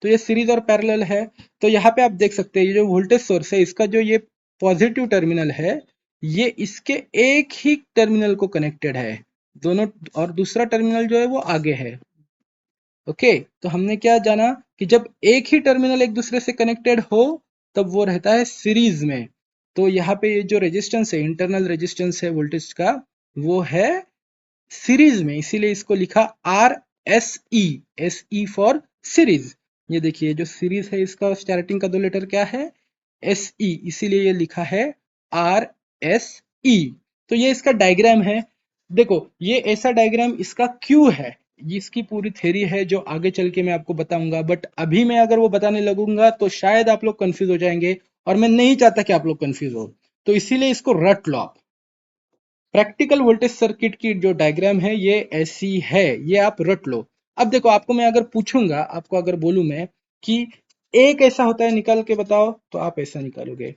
तो ये सीरीज और पैरेलल है। तो यहाँ पे आप देख सकते हैं ये जो वोल्टेज सोर्स है, इसका जो ये पॉजिटिव टर्मिनल है, ये इसके एक ही टर्मिनल को कनेक्टेड है दोनों, और दूसरा टर्मिनल जो है वो आगे है, ओके, तो हमने क्या जाना कि जब एक ही टर्मिनल एक दूसरे से कनेक्टेड हो तब वो रहता है सीरीज में। तो यहाँ पे ये जो रेजिस्टेंस है, इंटरनल रेजिस्टेंस है वोल्टेज का, वो है सीरीज में, इसीलिए इसको लिखा एस ई फॉर सीरीज। ये देखिए जो सीरीज है इसका स्टार्टिंग का दो लेटर क्या है, एस ई, इसीलिए ये लिखा है RSE। तो ये इसका डायग्राम है। देखो ये ऐसा डायग्राम इसका क्यों है, ये इसकी पूरी थ्योरी है जो आगे चल के मैं आपको बताऊंगा, बट अभी मैं अगर वो बताने लगूंगा तो शायद आप लोग कंफ्यूज हो जाएंगे, और मैं नहीं चाहता कि आप लोग कंफ्यूज हो, तो इसीलिए इसको रट लो आप। प्रैक्टिकल वोल्टेज सर्किट की जो डायग्राम है ये ऐसी है, ये आप रट लो। अब देखो आपको मैं अगर पूछूंगा, आपको अगर बोलूं मैं कि ए कैसा होता है निकाल के बताओ, तो आप ऐसा निकालोगे।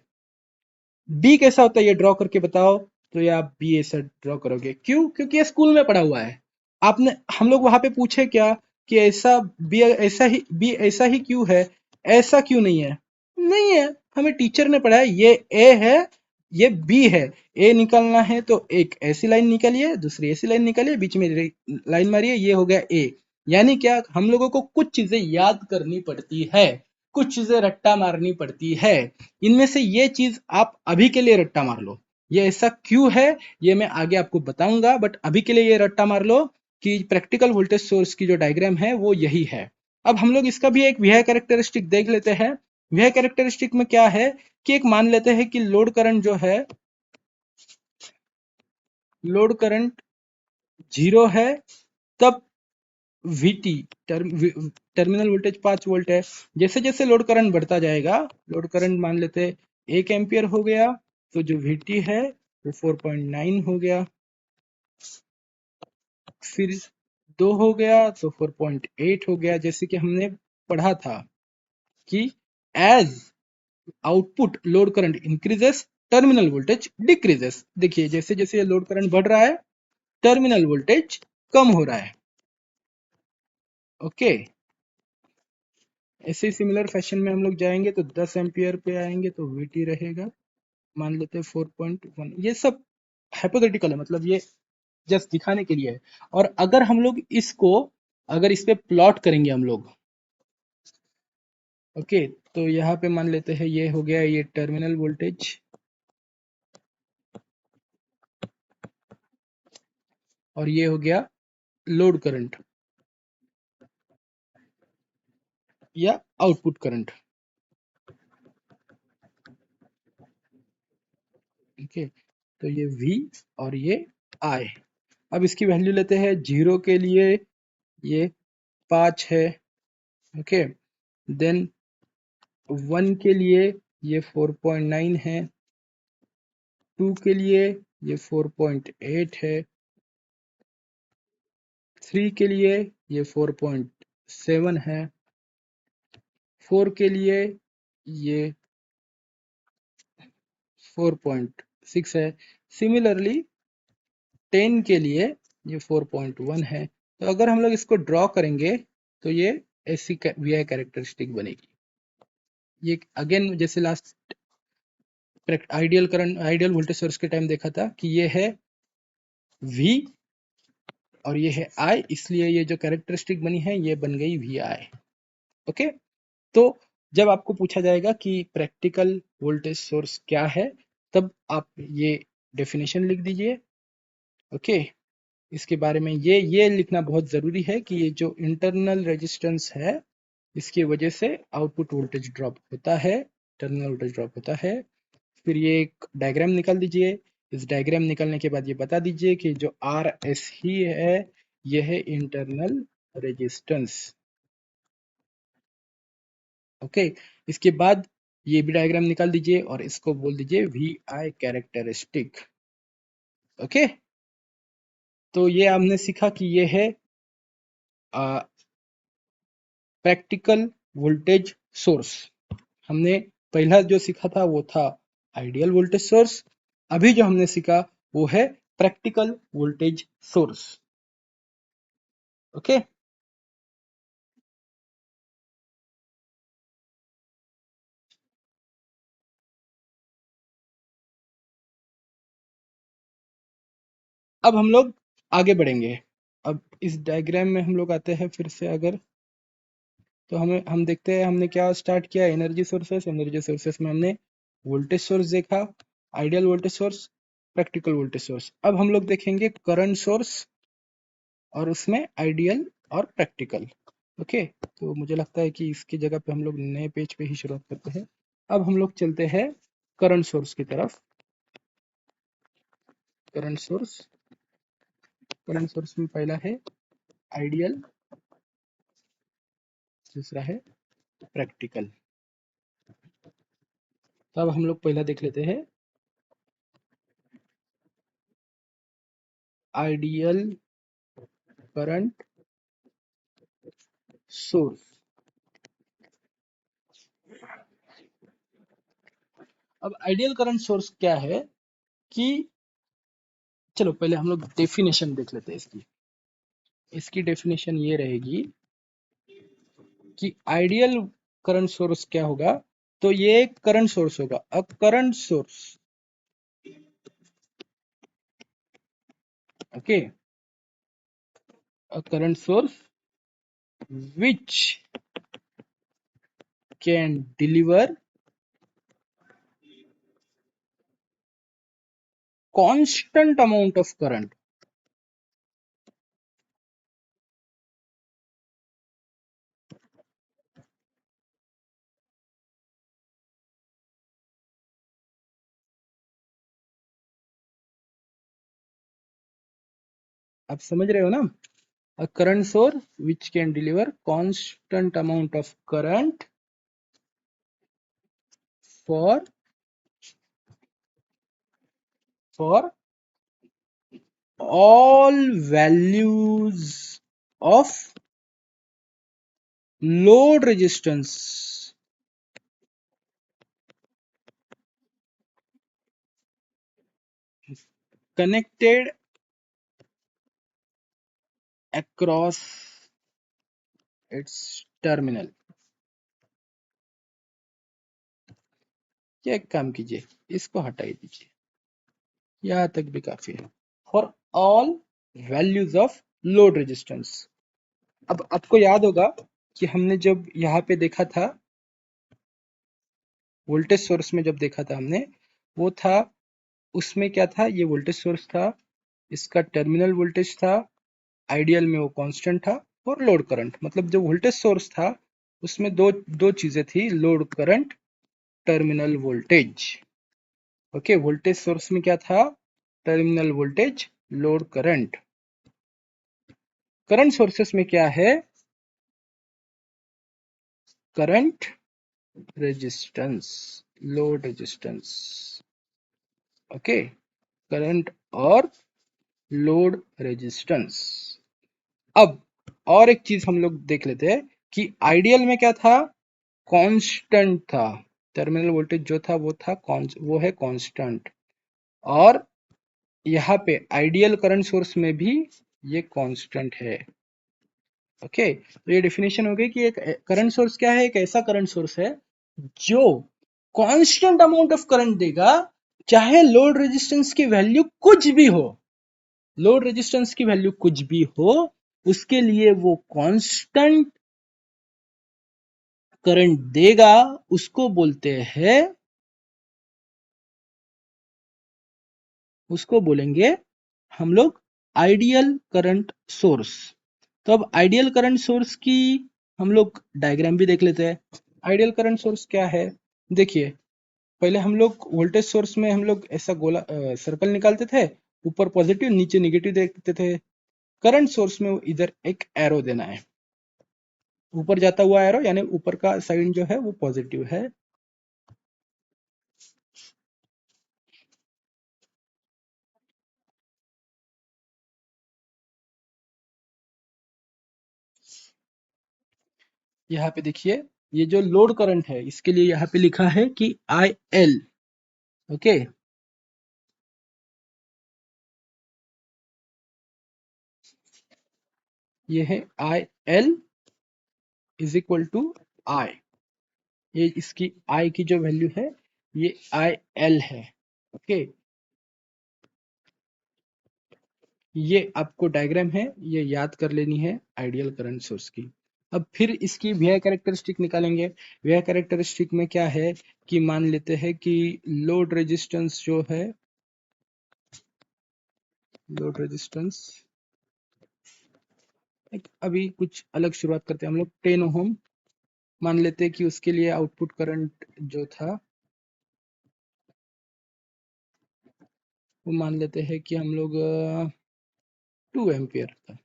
बी कैसा होता है ये ड्रॉ करके बताओ, तो ये आप बी ऐसा ड्रॉ करोगे। क्यों? क्योंकि ये स्कूल में पढ़ा हुआ है। आपने, हम लोग वहां पे पूछे क्या कि ऐसा बी ऐसा ही, बी ऐसा ही क्यों है, ऐसा क्यों नहीं है? नहीं है, हमें टीचर ने पढ़ाया ये ए है, ये बी है। ए निकालना है तो एक ऐसी लाइन निकालिए, दूसरी ऐसी लाइन निकालिए, बीच में लाइन मारिए, ये हो गया ए। यानी क्या, हम लोगों को कुछ चीजें याद करनी पड़ती है, कुछ चीजें रट्टा मारनी पड़ती है। इनमें से ये चीज आप अभी के लिए रट्टा मार लो, ये ऐसा क्यों है ये मैं आगे आपको बताऊंगा, बट अभी के लिए ये रट्टा मार लो कि प्रैक्टिकल वोल्टेज सोर्स की जो डायग्राम है वो यही है। अब हम लोग इसका भी एक वी कैरेक्टरिस्टिक देख लेते हैं। वी कैरेक्टरिस्टिक में क्या है कि एक मान लेते हैं कि लोड करंट जो है, लोड करंट 0 है, तब VT, टर्मिनल वोल्टेज 5 वोल्ट है। जैसे जैसे लोड करंट बढ़ता जाएगा, लोड करंट मान लेते 1 एम्पियर हो गया, तो जो VT है वो 4.9 हो गया, फिर 2 हो गया तो 4.8 हो गया। जैसे कि हमने पढ़ा था कि as output load current increases, terminal voltage decreases. देखिए जैसे जैसे ये लोड करंट बढ़ रहा है, टर्मिनल वोल्टेज कम हो रहा है। ओके, ऐसे सिमिलर फैशन में हम लोग जाएंगे तो 10 एम्पियर पे आएंगे तो VT रहेगा, मान लेते हैं 4.1। ये सब हाइपोथेटिकल है, मतलब ये जस्ट दिखाने के लिए है। और अगर हम लोग इसको, अगर इस पे प्लॉट करेंगे हम लोग, ओके, तो यहाँ पे मान लेते हैं ये हो गया ये टर्मिनल वोल्टेज, और ये हो गया लोड करंट या आउटपुट करंट। ओके, तो ये V और ये I। अब इसकी वैल्यू लेते हैं। 0 के लिए ये 5 है, ओके, देन 1 के लिए ये 4.9 है, 2 के लिए ये 4.8 है, 3 के लिए ये 4.7 है, 4 के लिए ये 4.6 है, सिमिलरली 10 के लिए ये 4.1 है। तो अगर हम लोग इसको ड्रॉ करेंगे तो ये ऐसी वी आई कैरेक्टरिस्टिक बनेगी। ये अगेन जैसे last ideal current, ideal voltage source के टाइम देखा था कि ये है V और ये है I, इसलिए ये जो कैरेक्टरिस्टिक बनी है ये बन गई VI। ओके, तो जब आपको पूछा जाएगा कि प्रैक्टिकल वोल्टेज सोर्स क्या है, तब आप ये डेफिनेशन लिख दीजिए। ओके, इसके बारे में ये लिखना बहुत ज़रूरी है कि ये जो इंटरनल रेजिस्टेंस है इसकी वजह से आउटपुट वोल्टेज ड्रॉप होता है, टर्मिनल वोल्टेज ड्रॉप होता है। फिर ये एक डायग्राम निकाल दीजिए। इस डायग्राम निकालने के बाद ये बता दीजिए कि जो RS ही है ये है इंटरनल रेजिस्टेंस। ओके, इसके बाद ये भी डायग्राम निकाल दीजिए और इसको बोल दीजिए VI कैरेक्टरिस्टिक। ओके, तो ये हमने सीखा कि ये है प्रैक्टिकल वोल्टेज सोर्स। हमने पहला जो सीखा था वो था आइडियल वोल्टेज सोर्स, अभी जो हमने सीखा वो है प्रैक्टिकल वोल्टेज सोर्स। ओके, अब हम लोग आगे बढ़ेंगे। अब इस डायग्राम में हम लोग आते हैं फिर से, अगर तो हम देखते हैं हमने क्या स्टार्ट किया, एनर्जी सोर्सेस। एनर्जी सोर्सेस में हमने वोल्टेज सोर्स देखा, ideal voltage source, practical voltage source. अब हम लोग देखेंगे करंट सोर्स और उसमें आइडियल और प्रैक्टिकल। ओके, तो मुझे लगता है कि इसकी जगह पे हम लोग नए पेज पे ही शुरुआत करते हैं। अब हम लोग चलते हैं करंट सोर्स की तरफ। करंट सोर्स, करंट सोर्स में पहला है आइडियल, दूसरा है प्रैक्टिकल। तो अब हम लोग पहला देख लेते हैं आइडियल करंट सोर्स। अब आइडियल करंट सोर्स क्या है कि, चलो पहले हम लोग डेफिनेशन देख लेते हैं इसकी। इसकी डेफिनेशन ये रहेगी कि आइडियल करंट सोर्स क्या होगा। तो ये एक करंट सोर्स होगा, अ current source. Okay, a current source which can deliver constant amount of current। आप समझ रहे हो ना, a current source which can deliver constant amount of current for for all values of load resistance connected across its terminal। ये एक काम कीजिए, इसको हटाई दीजिए, यहां तक भी काफी है। For all values of load resistance. अब आपको याद होगा कि हमने जब यहाँ पे देखा था वोल्टेज सोर्स में, जब देखा था हमने, वो था, उसमें क्या था, ये वोल्टेज सोर्स था, इसका टर्मिनल वोल्टेज था, आइडियल में वो कांस्टेंट था, और लोड करंट। मतलब जो वोल्टेज सोर्स था उसमें दो दो चीजें थी, load current, terminal voltage. Okay, voltage source में क्या था, terminal voltage, load current. Current sources में क्या है, current, resistance, load resistance. Okay, current और लोड रेजिस्टेंस। अब और एक चीज हम लोग देख लेते हैं कि आइडियल में क्या था, कांस्टेंट था, टर्मिनल वोल्टेज जो था वो था वो है कांस्टेंट। और यहाँ पे आइडियल करंट सोर्स में भी ये कांस्टेंट है। ओके, तो ये डेफिनेशन हो गई कि एक करंट सोर्स क्या है, एक ऐसा करंट सोर्स है जो कांस्टेंट अमाउंट ऑफ करंट देगा, चाहे लोड रेजिस्टेंस की वैल्यू कुछ भी हो। लोड रेजिस्टेंस की वैल्यू कुछ भी हो, उसके लिए वो कांस्टेंट करंट देगा। उसको बोलते हैं, उसको बोलेंगे हम लोग आइडियल करंट सोर्स। तो अब आइडियल करंट सोर्स की हम लोग डायग्राम भी देख लेते हैं। आइडियल करंट सोर्स क्या है, देखिए, पहले हम लोग वोल्टेज सोर्स में हम लोग ऐसा गोला सर्कल निकालते थे, ऊपर पॉजिटिव नीचे निगेटिव देखते थे। करंट सोर्स में इधर एक एरो देना है, ऊपर जाता हुआ एरो, यानी ऊपर का साइड जो है वो पॉजिटिव है। यहाँ पे देखिए, ये जो लोड करंट है इसके लिए यहाँ पे लिखा है कि आई एल। ओके, ये है I L is equal to I. ये इसकी आई की जो वैल्यू है ये आई एल है। ओके, ये आपको डायग्राम है, ये याद कर लेनी है आइडियल करंट सोर्स की। अब फिर इसकी वी आई कैरेक्टरिस्टिक निकालेंगे। वी आई कैरेक्टरिस्टिक में क्या है कि मान लेते हैं कि लोड रेजिस्टेंस जो है, लोड रेजिस्टेंस अभी कुछ अलग शुरुआत करते हैं हम लोग। 10 ओम मान लेते हैं कि उसके लिए आउटपुट करंट जो था वो मान लेते हैं कि हम लोग 2 एम्पियर था।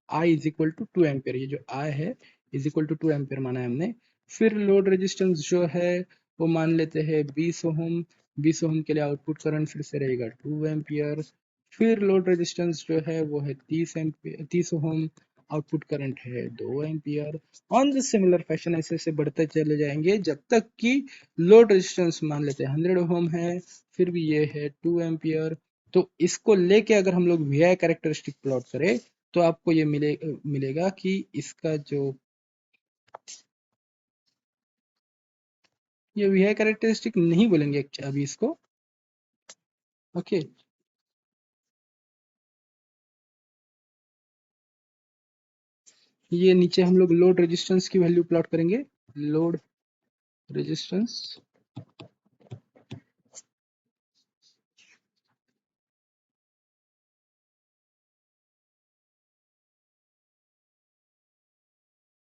I is equal to 2 ampere, ये जो I है इज इक्वल टू 2 एम्पियर माना है हमने। फिर लोड रेजिस्टेंस जो है वो मान लेते हैं 20 ओम। 20 ओम के लिए आउटपुट करंट फिर से रहेगा 2 एम्पियर। फिर लोड रेजिस्टेंस जो है वो है 30 एम्पियर, 30 ओम, आउटपुट करंट है 2 ampere. On the similar fashion ऐसे ऐसे बढ़ते चले जाएंगे जब तक कि लोड रेजिस्टेंस मान लेते हैं 100 ओम है, फिर भी ये है 2 एम्पियर। तो इसको लेके अगर हम लोग वी आई कैरेक्टरिस्टिक प्लॉट करें तो आपको ये मिलेगा कि इसका जो ये वी आई कैरेक्टरिस्टिक नहीं बोलेंगे अभी इसको। ओके, ये नीचे हम लोग लोड रेजिस्टेंस की वैल्यू प्लॉट करेंगे। लोड रेजिस्टेंस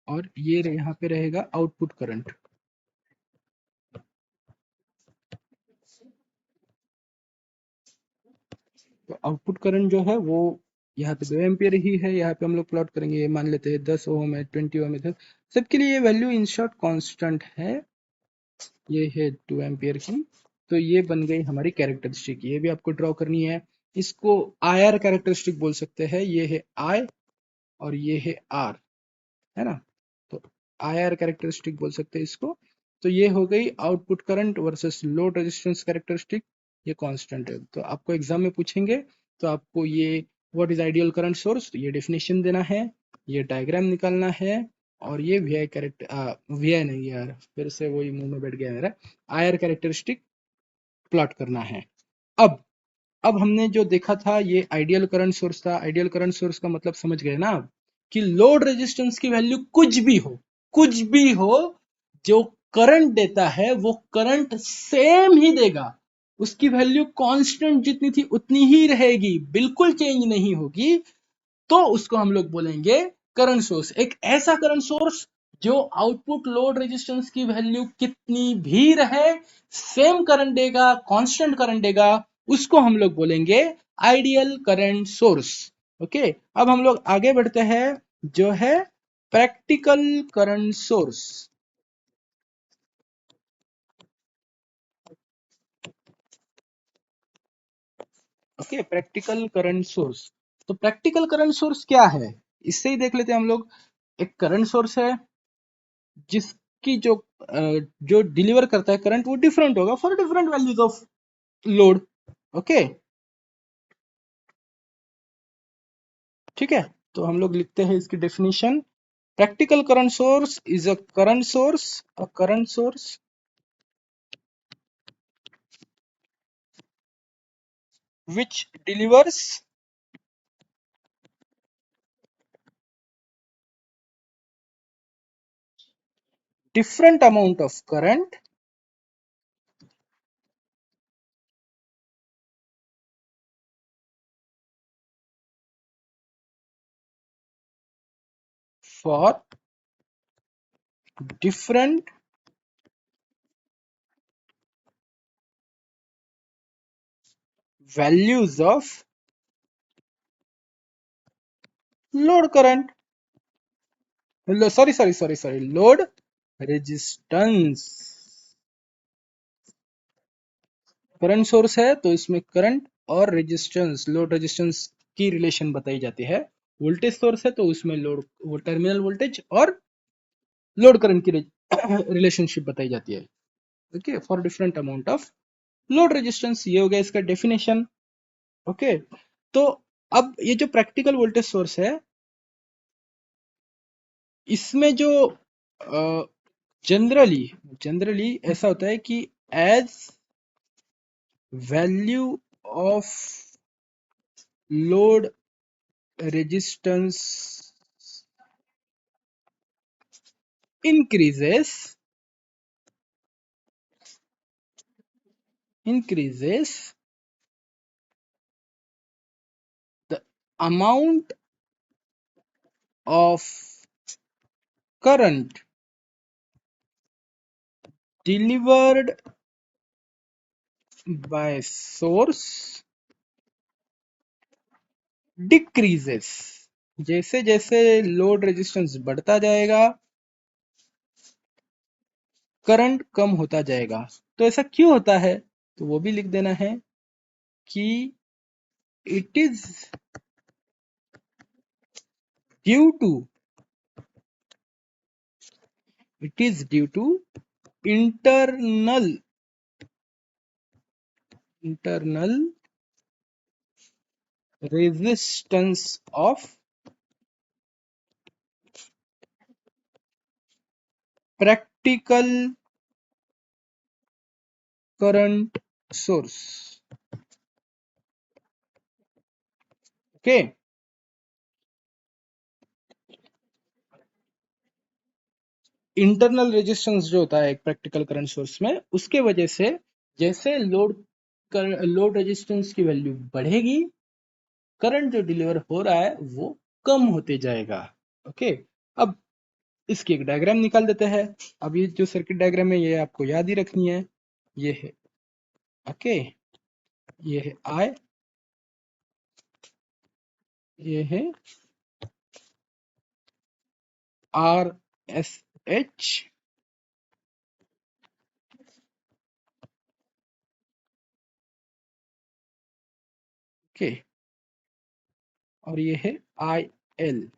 और ये यहाँ पे रहेगा आउटपुट करंट। तो आउटपुट करंट जो है वो यहाँ पे 2 एम्पियर ही है। यहाँ पे हम लोग प्लॉट करेंगे, ये मान लेते हैं 10 ओम है, 20 ओम है, सबके लिए ये वैल्यू इन शॉर्ट कॉन्स्टेंट है। ये है 2 एम्पियर की। तो ये बन गई हमारी कैरेक्टरिस्टिक, ये भी आपको ड्रॉ करनी है। इसको आई आर कैरेक्टरिस्टिक बोल सकते हैं। ये है आई और ये है आर, है ना। तो आई आर कैरेक्टरिस्टिक बोल सकते हैं इसको। तो ये हो गई output current versus load resistance characteristic. ये कांस्टेंट है, तो आपको एग्जाम में पूछेंगे तो आपको ये what is ideal current source, ये डेफिनेशन देना है, ये डायग्राम निकालना है, और ये वी आई कैरेक्टर, वी आई नहीं यार, फिर से वही मुंह में बैठ गया मेरा, आई आर कैरेक्टरिस्टिक प्लॉट करना है। अब अब हमने जो देखा था ये आइडियल करंट सोर्स था। आइडियल करंट सोर्स का मतलब समझ गए ना आप, कि लोड रेजिस्टेंस की वैल्यू कुछ भी हो, कुछ भी हो, जो करंट देता है वो करंट सेम ही देगा। उसकी वैल्यू कांस्टेंट जितनी थी उतनी ही रहेगी, बिल्कुल चेंज नहीं होगी। तो उसको हम लोग बोलेंगे करंट सोर्स। एक ऐसा करंट सोर्स जो आउटपुट लोड रेजिस्टेंस की वैल्यू कितनी भी रहे सेम करंट देगा, कांस्टेंट करंट देगा, उसको हम लोग बोलेंगे आइडियल करंट सोर्स। ओके, अब हम लोग आगे बढ़ते हैं, जो है practical current source. Okay, practical current source. तो प्रैक्टिकल करंट सोर्स क्या है, इससे ही देख लेते हैं हम लोग। एक करंट सोर्स है जिसकी जो डिलीवर करता है करंट वो डिफरेंट होगा for different values of load. Okay, ठीक है। तो हम लोग लिखते हैं इसकी definition. Practical current source is a current source which delivers different amount of current for different values of load current, sorry, load resistance। Current source है तो इसमें करंट और रेजिस्टेंस, लोड रेजिस्टेंस की रिलेशन बताई जाती है। वोल्टेज सोर्स है तो उसमें लोड, वो टर्मिनल वोल्टेज और लोड करंट की रिलेशनशिप बताई जाती है। Okay, for different amount of load resistance, ये हो गया इसका डेफिनेशन। ओके, तो अब ये जो प्रैक्टिकल वोल्टेज सोर्स है इसमें जो जनरली जनरली ऐसा होता है कि as value of load resistance increases the amount of current delivered by source decreases। जैसे जैसे लोड रेजिस्टेंस बढ़ता जाएगा करंट कम होता जाएगा। तो ऐसा क्यों होता है, तो वो भी लिख देना है कि it is due to internal resistance of practical current source। Okay, internal resistance जो होता है एक प्रैक्टिकल करंट सोर्स में, उसके वजह से जैसे लोड रेजिस्टेंस की वैल्यू बढ़ेगी, करंट जो डिलीवर हो रहा है वो कम होते जाएगा। ओके, अब इसकी एक डायग्राम निकाल देते हैं। अब ये जो सर्किट डायग्राम है ये आपको याद ही रखनी है। ये है ओके, ये है आई, ये है आर एस एच, ओके, और ये है आई एल।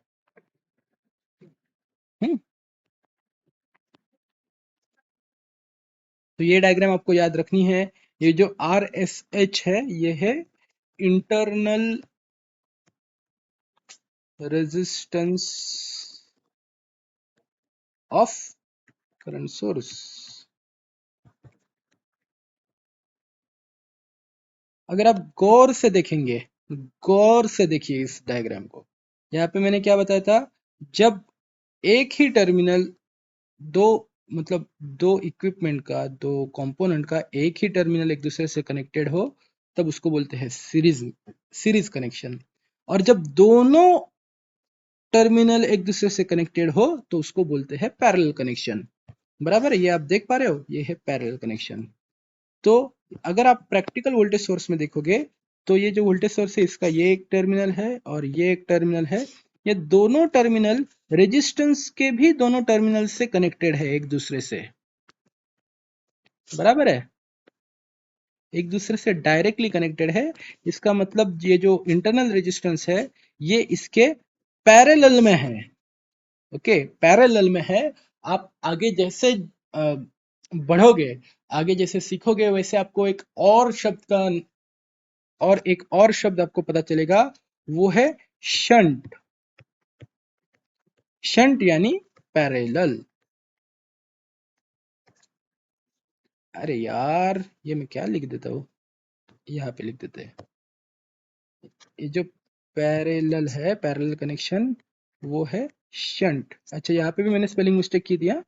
तो ये डायग्राम आपको याद रखनी है। ये जो आर एस एच है ये है internal resistance of current source. अगर आप गौर से देखेंगे, गौर से देखिए इस डायग्राम को, यहाँ पे मैंने क्या बताया था, जब एक ही टर्मिनल दो मतलब दो इक्विपमेंट का, दो कंपोनेंट का एक ही टर्मिनल एक दूसरे से कनेक्टेड हो, तब उसको बोलते हैं सीरीज कनेक्शन। और जब दोनों टर्मिनल एक दूसरे से कनेक्टेड हो तो उसको बोलते हैं पैरेलल कनेक्शन। बराबर है, ये आप देख पा रहे हो, ये है पैरेलल कनेक्शन। तो अगर आप प्रैक्टिकल वोल्टेज सोर्स में देखोगे तो ये जो वोल्टेज सोर्स है इसका ये एक टर्मिनल है और ये एक टर्मिनल है। ये दोनों टर्मिनल रेजिस्टेंस के भी दोनों टर्मिनल से कनेक्टेड है एक दूसरे से। बराबर है, एक दूसरे से डायरेक्टली कनेक्टेड है। इसका मतलब ये जो इंटरनल रेजिस्टेंस है ये इसके पैरेलल में है। ओके, पैरेलल में है। आप आगे जैसे बढ़ोगे, आगे जैसे सीखोगे, वैसे आपको एक और शब्द आपको पता चलेगा, वो है शंट। शंट यानी पैरेलल। अरे यार, ये मैं क्या लिख देता हूँ, यहाँ पे लिख देते हैं। ये जो पैरेलल है, पैरेलल कनेक्शन, वो है शंट। अच्छा, यहाँ पे भी मैंने स्पेलिंग मिस्टेक की दिया,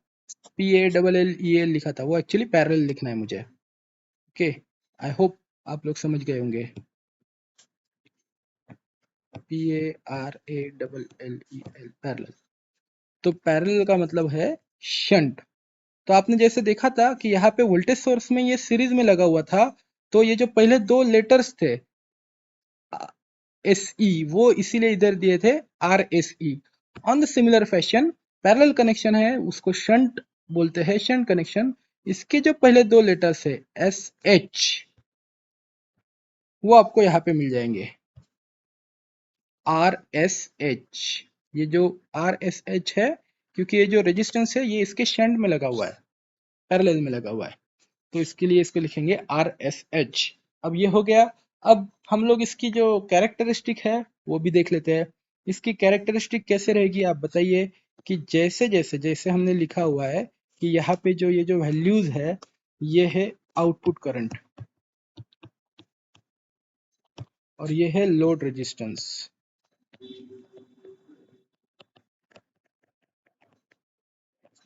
PALLEL लिखा था, वो एक्चुअली पैरेलल लिखना है मुझे। ओके, आई होप आप लोग समझ गए होंगे। PARALLEL, parallel. तो पैरेलल का मतलब है शंट। तो आपने जैसे देखा था कि यहाँ पे वोल्टेज सोर्स में ये सीरीज में लगा हुआ था, तो ये जो पहले दो लेटर्स थे SE, वो इसीलिए इधर दिए थे RSE। On the similar fashion parallel connection है उसको शंट बोलते हैं, शंट कनेक्शन। इसके जो पहले दो लेटर्स है SH, वो आपको यहाँ पे मिल जाएंगे RSH। ये जो RSH है, क्योंकि ये जो रेजिस्टेंस है ये इसके शंट में लगा हुआ है, पैरेलल में लगा हुआ है, तो इसके लिए इसको लिखेंगे RSH। अब ये हो गया। अब हम लोग इसकी जो कैरेक्टरिस्टिक है वो भी देख लेते हैं। इसकी कैरेक्टरिस्टिक कैसे रहेगी आप बताइए। कि जैसे जैसे जैसे हमने लिखा हुआ है कि यहाँ पे जो ये जो वैल्यूज है ये है आउटपुट करंट और ये है लोड रेजिस्टेंस।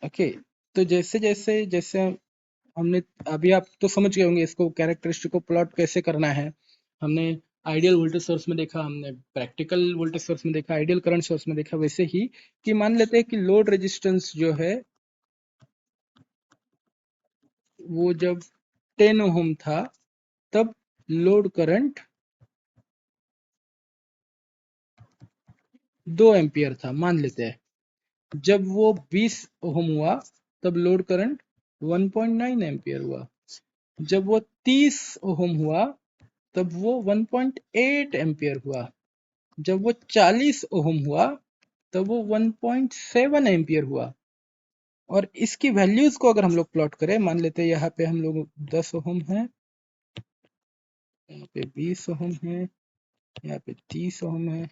ओके, तो जैसे जैसे जैसे हमने, अभी आप तो समझ गए होंगे इसको, कैरेक्टरिस्टिक को प्लॉट कैसे करना है। हमने आइडियल वोल्टेज सोर्स में देखा, हमने प्रैक्टिकल वोल्टेज सोर्स में देखा, आइडियल करंट सोर्स में देखा। वैसे ही कि मान लेते हैं कि लोड रेजिस्टेंस जो है वो जब 10 ओम था, तब लोड करंट 2 एम्पियर था मान लेते हैं। जब वो 20 ओम हुआ तब लोड करंट 1.9 एम्पियर हुआ। जब वो 30 ओम हुआ तब वो 1.8 एम्पियर हुआ। जब वो 40 ओम हुआ तब वो 1.7 एम्पियर हुआ। और इसकी वैल्यूज को अगर हम लोग प्लॉट करें, मान लेते हैं यहाँ पे हम लोग 10 ओम है, यहाँ पे 20 ओम है, यहाँ पे 30 ओम है,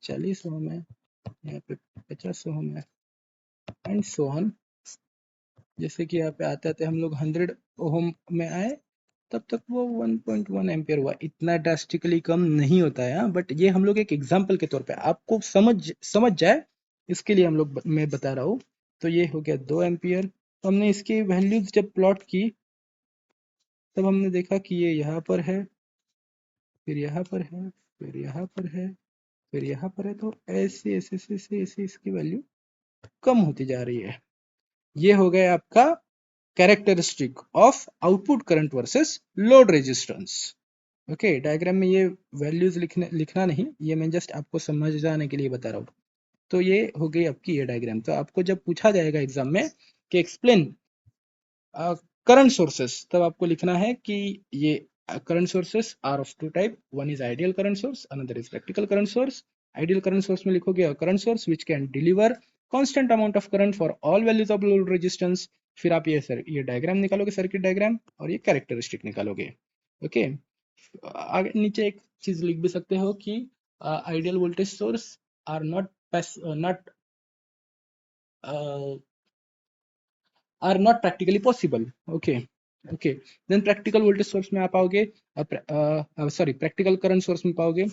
40 ओम है, यहाँ पे 50 ओम है, एंड सो ऑन। जैसे कि यहाँ पे आते आते हम लोग 100 ओम में आए, तब तक वो 1.1 एम्पियर हुआ। इतना ड्रास्टिकली कम नहीं होता है, हाँ, बट ये हम लोग एक एग्जाम्पल के तौर पे आपको समझ जाए इसके लिए हम लोग मैं बता रहा हूँ। तो ये हो गया 2 एम्पियर। तो हमने इसकी वैल्यूज जब प्लॉट की, तब हमने देखा कि ये यहाँ पर है, फिर यहाँ पर है, फिर यहाँ पर है, फिर यहाँ पर है। तो ऐसे ऐसे ऐसे ऐसे ऐसे इसकी वैल्यू कम होती जा रही है। ये हो गया आपका characteristic of output current versus load resistance. Okay, diagram में ये वैल्यूज लिखना नहीं, ये मैं जस्ट आपको समझ जाने के लिए बता रहा हूँ। तो ये हो गई आपकी ये डायग्राम। तो आपको जब पूछा जाएगा एग्जाम में कि एक्सप्लेन करंट सोर्सेस, तब आपको लिखना है कि ये current sources are of two type, one is ideal current source, another is practical current source. Ideal current source में लिखोगे current source which can deliver constant amount of current for all values of load resistance. फिर आप ये diagram निकालोगे, circuit diagram, और ये characteristic निकालोगे। Okay, आगे नीचे एक चीज लिख भी सकते हो कि ideal voltage source are not are not practically possible. Okay, okay, then practical voltage source में आप आओगे, सॉरी प्रैक्टिकल करंट सोर्स में पाओगे।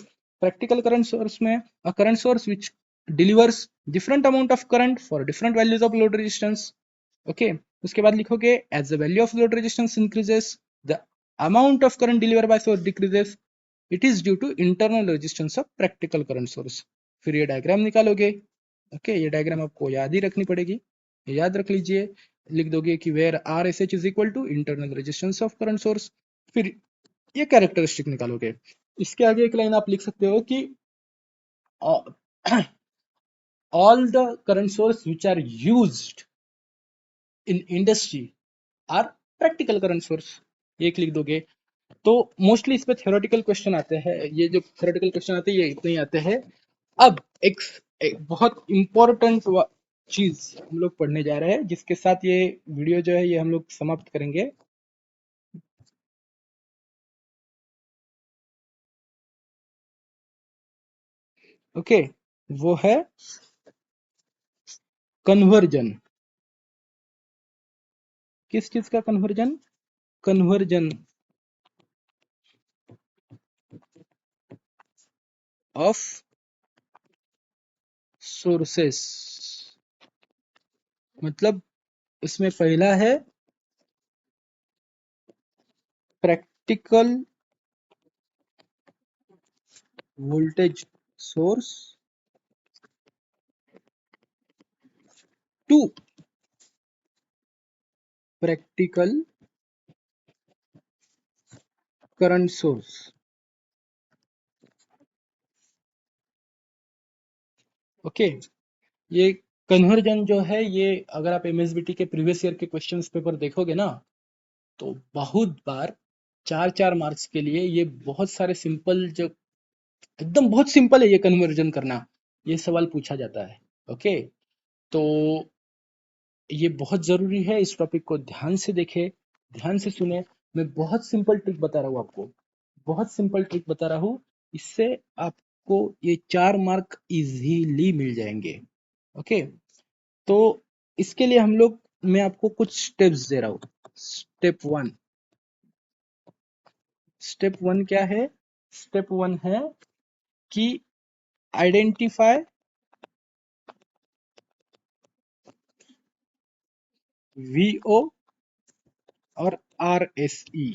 प्रैक्टिकल करंट सोर्स में a current source which delivers different amount of current for different values of load resistance. Okay, उसके बाद लिखोगे as the value of load resistance increases, the amount of current deliver by source decreases, it is due to internal resistance of practical current source. फिर ये diagram निकालोगे। Okay, ये diagram आपको याद ही रखनी पड़ेगी, याद रख लीजिए। लिख दोगे कि where R S H is equal to internal resistance of current source. फिर ये कैरेक्टरिस्टिक निकालोगे। इसके आगे एक लाइन आप लिख सकते हो कि all the current source which are used in industry are practical current source, एक लिख दोगे। तो मोस्टली इस पे थ्योरेटिकल क्वेश्चन आते हैं, ये जो थ्योरेटिकल क्वेश्चन आते हैं ये इतने ही आते हैं। अब एक बहुत इंपॉर्टेंट चीज हम लोग पढ़ने जा रहे हैं, जिसके साथ ये वीडियो जो है ये हम लोग समाप्त करेंगे। ओके, वो है कन्वर्जन। किस चीज का कन्वर्जन? Conversion of sources. मतलब इसमें पहला है practical voltage source to practical current source. Okay, ये कन्वर्जन जो है, ये अगर आप एमएसबीटी के प्रीवियस ईयर के क्वेश्चंस पेपर देखोगे ना, तो बहुत बार 4-4 मार्क्स के लिए ये बहुत सारे सिंपल, जो एकदम बहुत सिंपल है ये कन्वर्जन करना, ये सवाल पूछा जाता है। ओके, तो ये बहुत जरूरी है, इस टॉपिक को ध्यान से देखे, ध्यान से सुने। मैं बहुत सिंपल ट्रिक बता रहा हूँ आपको, बहुत सिंपल ट्रिक बता रहा हूँ, इससे आपको ये 4 मार्क इजीली मिल जाएंगे। ओके, तो इसके लिए हम लोग, मैं आपको कुछ स्टेप्स दे रहा हूँ। स्टेप वन क्या है? स्टेप वन है कि आइडेंटिफाई VO और RSE।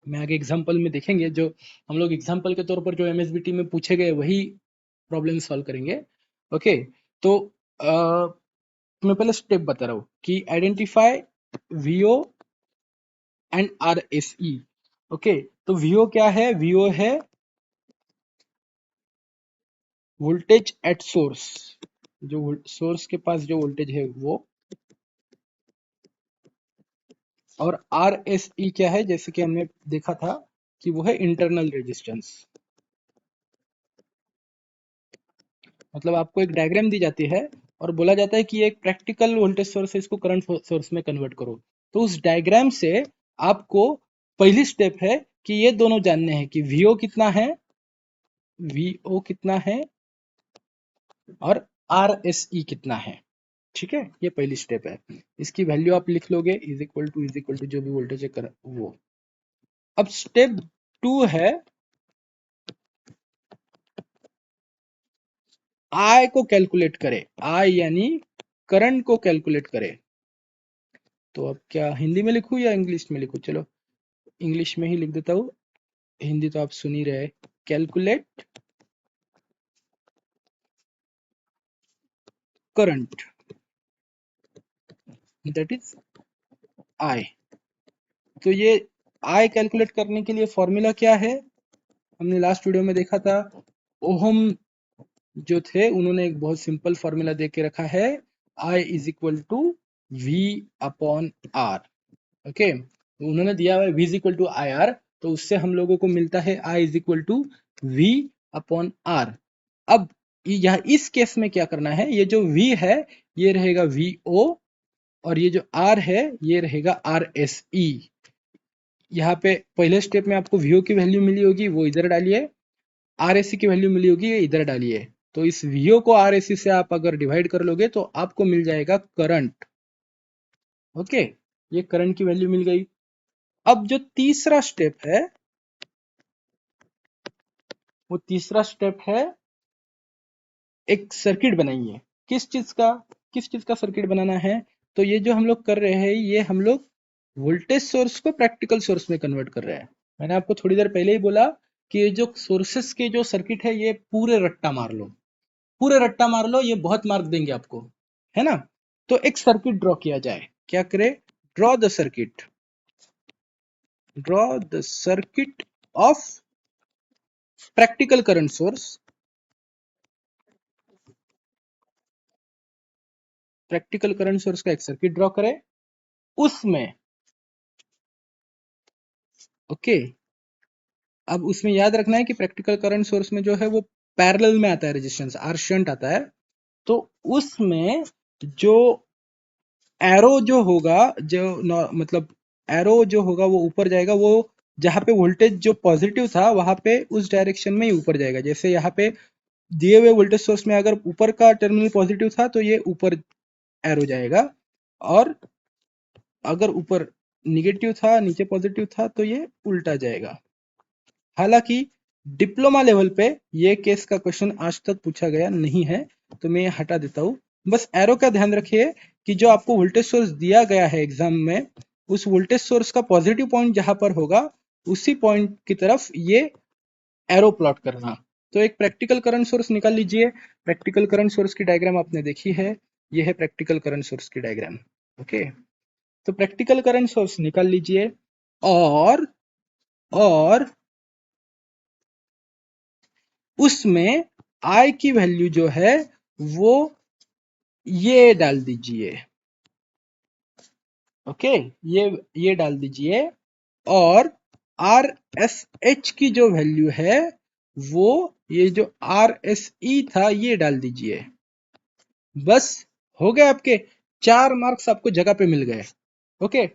मैं आगे एग्जाम्पल में देखेंगे, जो हम लोग एग्जाम्पल के तौर पर जो MSBT में पूछे गए वही प्रॉब्लम सॉल्व करेंगे। ओके, तो मैं पहले स्टेप बता रहा हूँ कि identify VO and RSE। Okay, तो VO क्या है? VO है वोल्टेज एट सोर्स, जो सोर्स के पास जो वोल्टेज है वो। और RSE क्या है? जैसे कि हमने देखा था कि वो है इंटरनल रेजिस्टेंस। मतलब आपको एक डायग्राम दी जाती है और बोला जाता है कि ये एक प्रैक्टिकल वोल्टेज सोर्स है, इसको करंट सोर्स में कन्वर्ट करो। तो उस डायग्राम से आपको पहली स्टेप है कि ये दोनों जानने हैं कि VO कितना है, VO कितना है और RSE कितना है। ठीक है, ये पहली स्टेप है। इसकी वैल्यू आप लिख लोगे इज इक्वल टू जो भी वोल्टेज है वो। अब स्टेप 2 है I को कैलकुलेट करे, I यानी करंट को कैलकुलेट करे। तो अब क्या हिंदी में लिखूं या इंग्लिश में लिखूं? चलो इंग्लिश में ही लिख देता हूँ, हिंदी तो आप सुन ही रहे। Calculate current, that is I। तो ये I कैलकुलेट करने के लिए फॉर्मूला क्या है? हमने लास्ट वीडियो में देखा था। ओहम जो थे उन्होंने एक बहुत सिंपल फॉर्मूला दे के रखा है, I is equal to V upon R। Okay, उन्होंने दिया हुआ है V is equal to IR, तो उससे हम लोगों को मिलता है I is equal to V upon R। अब यह इस केस में क्या करना है, ये जो V है ये रहेगा VO और ये जो R है ये रहेगा RSE। यहाँ पे पहले स्टेप में आपको VO की वैल्यू मिली होगी, वो इधर डालिए। RSE की वैल्यू मिली होगी, ये इधर डालिए। तो इस VO को RSE से आप अगर डिवाइड कर लोगे तो आपको मिल जाएगा करंट। ओके, ये करंट की वैल्यू मिल गई। अब जो तीसरा स्टेप है, वो तीसरा स्टेप है एक सर्किट बनाइए। किस चीज का सर्किट बनाना है? तो ये जो हम लोग कर रहे हैं, ये हम लोग वोल्टेज सोर्स को प्रैक्टिकल सोर्स में कन्वर्ट कर रहे हैं। मैंने आपको थोड़ी देर पहले ही बोला कि ये जो सोर्सेस के जो सर्किट है ये पूरे रट्टा मार लो, पूरे रट्टा मार लो, ये बहुत मार्क देंगे आपको, है ना? तो एक सर्किट ड्रॉ किया जाए। क्या करे? Draw the circuit, draw the circuit of practical current source, practical current source का एक सर्किट ड्रॉ करें। उसमें ओके, अब उसमें याद रखना है कि प्रैक्टिकल करंट सोर्स में जो है वो पैरेलल में आता है, रेजिस्टेंस आर शंट आता है। तो उसमें जो एरो जो होगा, जो मतलब एरो जो होगा वो ऊपर जाएगा, वो जहाँ पे वोल्टेज जो पॉजिटिव था वहां पे उस डायरेक्शन में ही ऊपर जाएगा। जैसे यहाँ पे दिए हुए वोल्टेज सोर्स में अगर ऊपर का टर्मिनल पॉजिटिव था तो ये ऊपर एरो जाएगा, और अगर ऊपर निगेटिव था, नीचे पॉजिटिव था, तो ये उल्टा जाएगा। हालांकि डिप्लोमा लेवल पे ये केस का क्वेश्चन आज तक पूछा गया नहीं है, तो मैं ये हटा देता हूँ। बस एरो का ध्यान रखिए कि जो आपको वोल्टेज सोर्स दिया गया है एग्जाम में, उस वोल्टेज सोर्स का पॉजिटिव पॉइंट जहां पर होगा उसी पॉइंट की तरफ ये एरो प्लॉट करना। तो एक प्रैक्टिकल करंट सोर्स निकाल लीजिए। प्रैक्टिकल करंट सोर्स की डायग्राम आपने देखी है, ये है प्रैक्टिकल करंट सोर्स की डायग्राम। ओके, तो प्रैक्टिकल करंट सोर्स निकाल लीजिए और उसमें I की वैल्यू जो है वो ये डाल दीजिए। ओके, ये डाल दीजिए, और आर एस एच की जो वैल्यू है वो ये जो आर एस ई था ये डाल दीजिए। बस हो गए आपके 4 मार्क्स, आपको जगह पे मिल गए। ओके,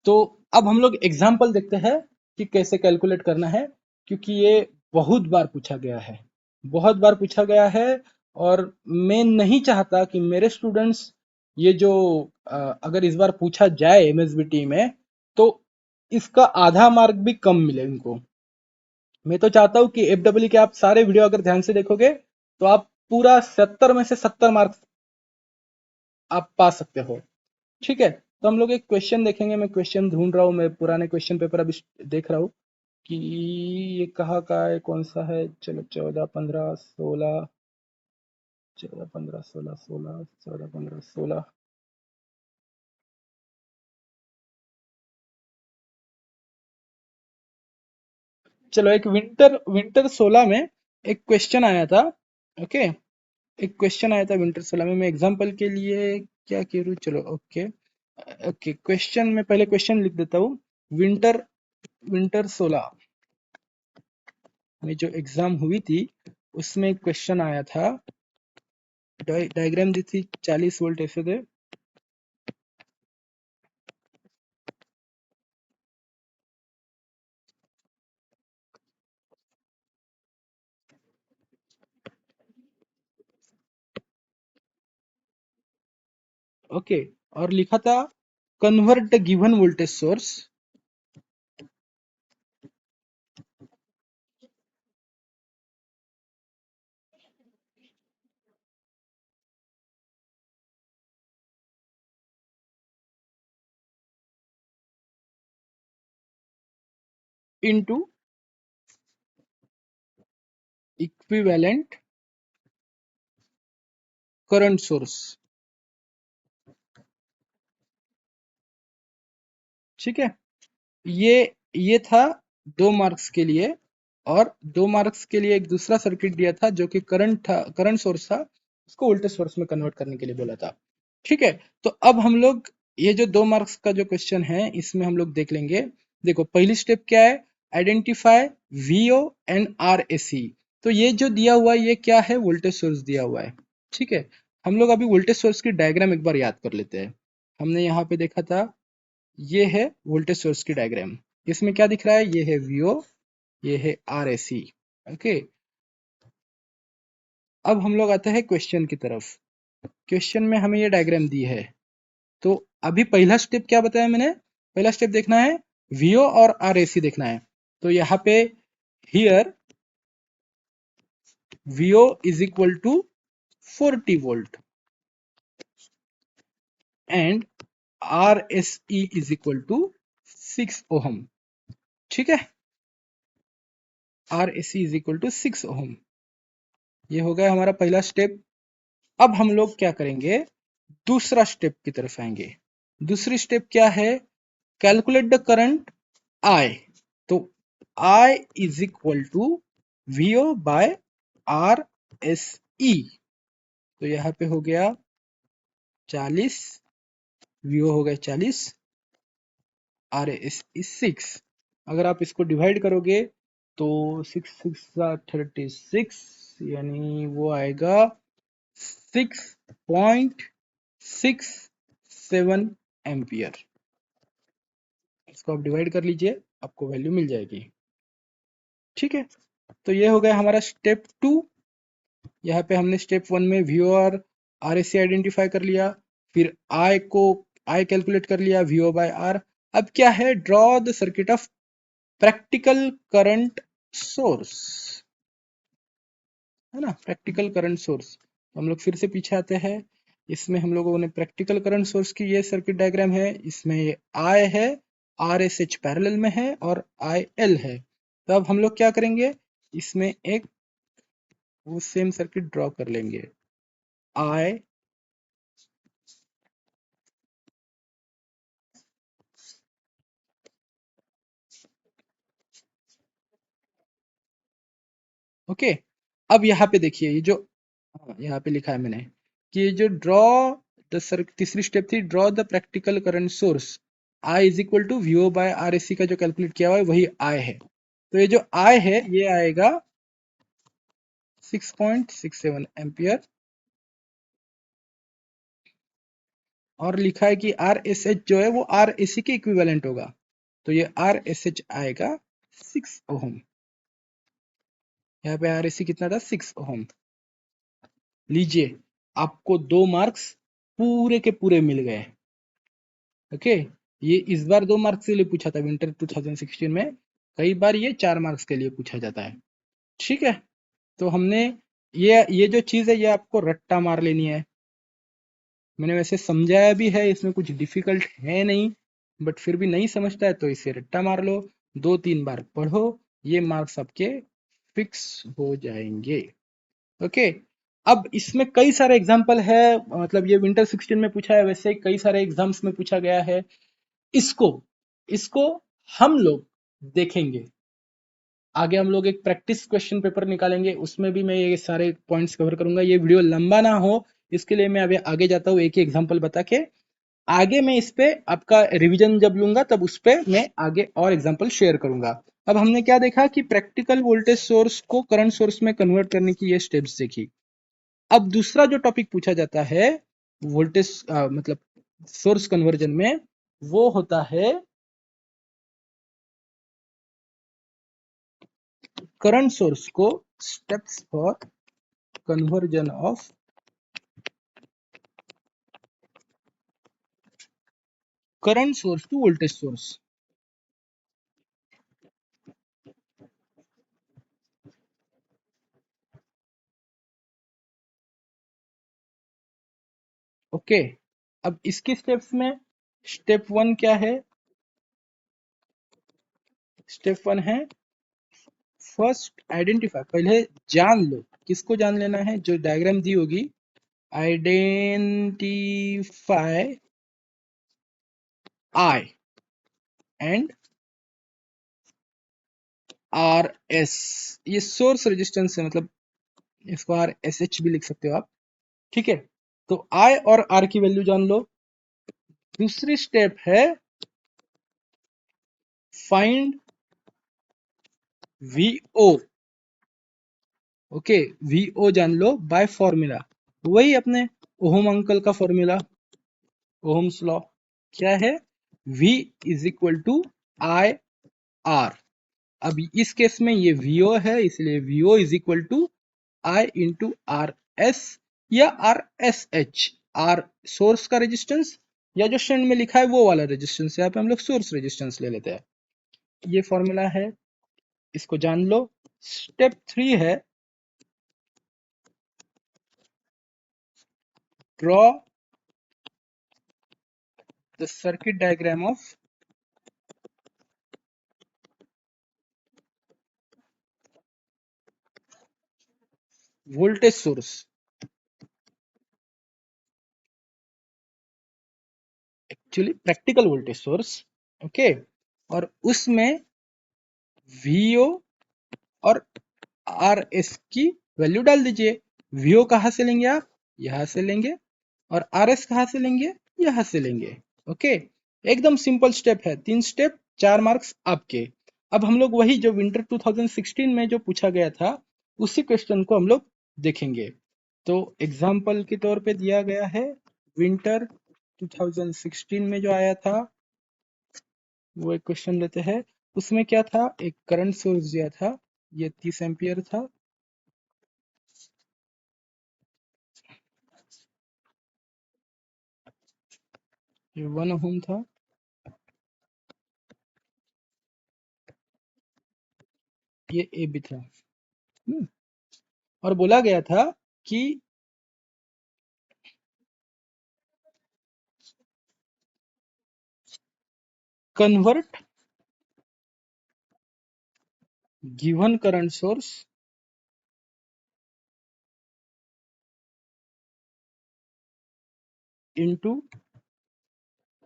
तो अब हम लोग एग्जाम्पल देखते हैं कि कैसे कैलकुलेट करना है, क्योंकि ये बहुत बार पूछा गया है, बहुत बार पूछा गया है। और मैं नहीं चाहता कि मेरे स्टूडेंट्स ये जो अगर इस बार पूछा जाए एमएसबीटी में तो इसका आधा मार्क भी कम मिले इनको। मैं तो चाहता हूं कि एफडब्ल्यू के आप सारे वीडियो अगर ध्यान से देखोगे तो आप पूरा 70 में से 70 मार्क्स आप पा सकते हो। ठीक है, तो हम लोग एक क्वेश्चन देखेंगे। मैं क्वेश्चन ढूंढ रहा हूँ, मैं पुराने क्वेश्चन पेपर अभी देख रहा हूँ कि ये कहाँ का है, कौन सा है। चलो 14, 15, 16, 14, 15, 16, 16, 14, 15, 16। चलो एक विंटर विंटर 16 में एक क्वेश्चन आया था। ओके, एक क्वेश्चन आया था विंटर 16 में। मैं एग्जांपल के लिए क्या करूँ, चलो ओके। ओके, क्वेश्चन में पहले क्वेश्चन लिख देता हूँ। विंटर विंटर 16 में जो एग्जाम हुई थी उसमें क्वेश्चन आया था। डायग्राम दी थी, 40 वोल्ट ऐसे थे। ओके, और लिखा था convert the given voltage source into equivalent current source. ठीक है, ये ये था 2 मार्क्स के लिए। और 2 मार्क्स के लिए एक दूसरा सर्किट दिया था जो कि करंट था, करंट सोर्स था, उसको वोल्टेज सोर्स में कन्वर्ट करने के लिए बोला था। ठीक है, तो अब हम लोग ये जो 2 मार्क्स का जो क्वेश्चन है इसमें हम लोग देख लेंगे। देखो पहली स्टेप क्या है, identify VO and R A सी। तो ये जो दिया हुआ है ये क्या है, वोल्टेज सोर्स दिया हुआ है। ठीक है, हम लोग अभी वोल्टेज सोर्स की डायग्राम एक बार याद कर लेते हैं। हमने यहाँ पे देखा था, ये है वोल्टेज सोर्स की डायग्राम। इसमें क्या दिख रहा है, ये है वीओ, ये है आर ए सी। ओके, अब हम लोग आते हैं क्वेश्चन की तरफ। क्वेश्चन में हमें ये डायग्राम दी है। तो अभी पहला स्टेप क्या बताया मैंने, पहला स्टेप देखना है वीओ और आर ए सी देखना है। तो यहाँ पे here VO is equal to 40 volt and R S E is equal to 6 ohm. ठीक है, R S E is equal to 6 ohm. ये हो गया हमारा पहला स्टेप। अब हम लोग क्या करेंगे, दूसरा स्टेप की तरफ आएंगे। दूसरी स्टेप क्या है, कैलकुलेट द करंट आई। तो I is equal to VO by R S E. तो यहाँ पे हो गया 40, वीओ हो गया 40, आर एस ई 6। अगर आप इसको डिवाइड करोगे तो 6 6 36, यानी वो आएगा 6.67 एम्पियर। इसको आप डिवाइड कर लीजिए, आपको वैल्यू मिल जाएगी। ठीक है, तो ये हो गया हमारा स्टेप 2। यहाँ पे हमने स्टेप 1 में वी और आर एस सी आइडेंटिफाई कर लिया, फिर आई कैलकुलेट कर लिया वीओ बाय आर। अब क्या है, draw the circuit of practical current source, है ना, प्रैक्टिकल करंट सोर्स। तो हम लोग फिर से पीछे आते हैं। इसमें हम लोगों ने प्रैक्टिकल करंट सोर्स की ये सर्किट डायग्राम है। इसमें ये आई है, आर एस एच पैरेलल में है और आई एल है। तो अब हम लोग क्या करेंगे, इसमें एक वो सेम सर्किट ड्रॉ कर लेंगे। आई, ओके। अब यहाँ पे देखिए ये जो, हाँ, यहाँ पे लिखा है मैंने कि ये जो ड्रॉ द सर तीसरी स्टेप थी, draw the practical current source. I is equal to VO by R S C का जो कैलकुलेट किया हुआ है वही आई है। तो ये जो आई है ये आएगा 6.67 एम्पियर। और लिखा है कि आर एस एच जो है वो आर ए सी के इक्विवेलेंट होगा। तो ये आर एस एच आएगा 6 ओहम। यहाँ पे आर ए सी कितना था, 6 ओहम। लीजिए, आपको 2 मार्क्स पूरे के पूरे मिल गए। ओके, ये इस बार 2 मार्क्स के लिए पूछा था विंटर 2016 में। कई बार ये 4 मार्क्स के लिए पूछा जाता है। ठीक है, तो हमने ये जो चीज है ये आपको रट्टा मार लेनी है। मैंने वैसे समझाया भी है, इसमें कुछ डिफिकल्ट है नहीं, बट फिर भी नहीं समझता है तो इसे रट्टा मार लो, 2-3 बार पढ़ो, ये मार्क्स आपके फिक्स हो जाएंगे। ओके। अब इसमें कई सारे एग्जाम्पल है, मतलब ये विंटर 16 में पूछा है, वैसे कई सारे एग्जाम्स में पूछा गया है। इसको इसको हम लोग देखेंगे आगे। हम लोग एक प्रैक्टिस क्वेश्चन पेपर निकालेंगे, उसमें भी मैं ये सारे पॉइंट्स कवर करूंगा। ये वीडियो लंबा ना हो इसके लिए मैं अभी आगे जाता हूँ, एक ही एग्जाम्पल बता के आगे मैं इस पे आपका रिवीजन जब लूंगा तब उस पे मैं आगे और एग्जाम्पल शेयर करूंगा। अब हमने क्या देखा कि प्रैक्टिकल वोल्टेज सोर्स को करंट सोर्स में कन्वर्ट करने की ये स्टेप्स देखी। अब दूसरा जो टॉपिक पूछा जाता है वोल्टेज मतलब सोर्स कन्वर्जन में, वो होता है करंट सोर्स को steps for conversion of current source to voltage source. Okay. अब इसके स्टेप्स में स्टेप 1 क्या है? स्टेप 1 है फर्स्ट आइडेंटिफाई, पहले जान लो। किसको जान लेना है? जो डायग्राम दी होगी, identify I and R S. ये सोर्स रेजिस्टेंस है, मतलब इसको आर एस एच भी लिख सकते हो आप, ठीक है। तो आई और आर की वैल्यू जान लो। दूसरी स्टेप है फाइंड वीओ। ओके, वीओ जान लो बाय फॉर्मूला, वही अपने ओहम अंकल का फॉर्मूला, ओहम्स लॉ। क्या है? V is equal to I R. अब इस केस में ये VO है, इसलिए VO is equal to I into R S या R S H. R source का रेजिस्टेंस, या जो श्रेणी में लिखा है वो वाला रेजिस्टेंस, यहाँ पे हम लोग सोर्स रेजिस्टेंस ले लेते हैं। ये फॉर्मूला है, इसको जान लो। स्टेप 3 है draw the circuit diagram of voltage source. Actually practical voltage source. Okay. और उसमें VO और आर एस की वैल्यू डाल दीजिए। VO कहाँ से लेंगे आप? यहाँ से लेंगे। और आर एस कहाँ से लेंगे? यहाँ से लेंगे। ओके। एकदम सिंपल स्टेप है, 3 स्टेप, 4 मार्क्स आपके। अब हम लोग वही जो विंटर 2016 में जो पूछा गया था उसी क्वेश्चन को हम लोग देखेंगे। तो एग्जाम्पल के तौर पे दिया गया है विंटर 2016 में जो आया था वो एक क्वेश्चन लेते हैं। उसमें क्या था, एक करंट सोर्स दिया था, ये 30 एम्पियर था। ये 1 ओम था, ये ए भी था। और बोला गया था कि convert given current source into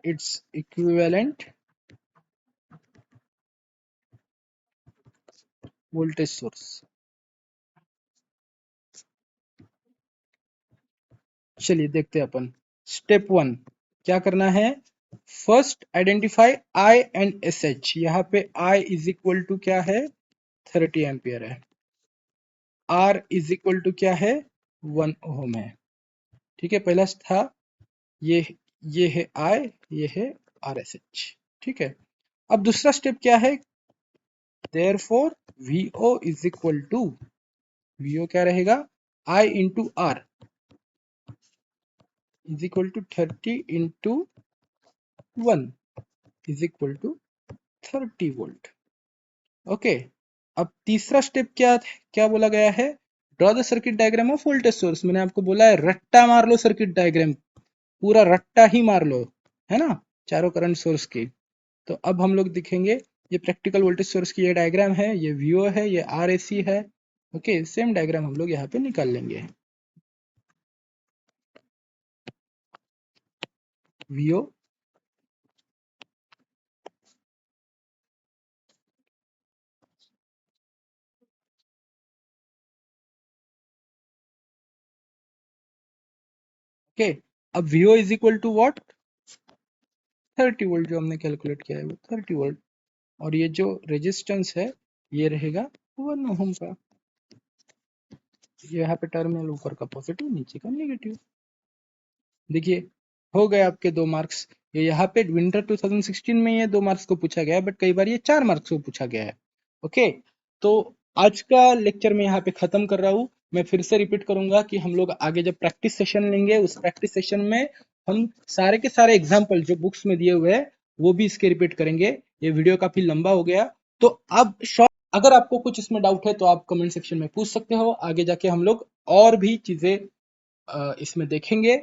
its equivalent voltage source. चलिए देखते हैं अपन। स्टेप 1 क्या करना है? First identify I and S H. यहाँ पे आई इज इक्वल टू क्या है? 30 एम्पियर है। आर इज इक्वल टू क्या है? 1 ओम है। ठीक है, पहला था ये ये है आई, ये है आर एस एच। ठीक है। अब दूसरा स्टेप क्या है? Therefore VO is equal to, VO क्या रहेगा? I into R is equal to 30 into 1 is equal to 30 volt. Okay. अब तीसरा स्टेप क्या क्या बोला गया है? Draw the circuit diagram of voltage source. मैंने आपको बोला है रट्टा मार लो सर्किट डायग्राम, पूरा रट्टा ही मार लो, है ना, चारों करंट सोर्स की। तो अब हम लोग दिखेंगे, ये प्रैक्टिकल वोल्टेज सोर्स की ये डायग्राम है, ये वीओ है, ये आर ए सी है। ओके, सेम डायग्राम हम लोग यहाँ पे निकाल लेंगे। वीओ ओके, अब VO is equal to what, 30 volt, जो हमने कैलकुलेट किया है वो 30 वोल्ट। और ये जो रेजिस्टेंस है ये रहेगा 1 ओम का। यहाँ पे टर्मिनल ऊपर का पॉजिटिव, नीचे का नेगेटिव। देखिए, हो गए आपके 2 मार्क्स। ये यहाँ पे विंटर 2016 में ये 2 मार्क्स को पूछा गया है, बट कई बार ये 4 मार्क्स को पूछा गया है। ओके, तो आज का लेक्चर मैं यहाँ पे खत्म कर रहा हूँ। मैं फिर से रिपीट करूंगा कि हम लोग आगे जब प्रैक्टिस सेशन लेंगे, उस प्रैक्टिस सेशन में हम सारे के सारे एग्जाम्पल जो बुक्स में दिए हुए हैं वो भी इसके रिपीट करेंगे। ये वीडियो काफी लंबा हो गया, तो अब अगर आपको कुछ इसमें डाउट है तो आप कमेंट सेक्शन में पूछ सकते हो। आगे जाके हम लोग और भी चीजें इसमें देखेंगे।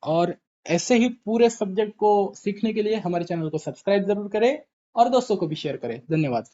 और ऐसे ही पूरे सब्जेक्ट को सीखने के लिए हमारे चैनल को सब्सक्राइब जरूर करें और दोस्तों को भी शेयर करें। धन्यवाद।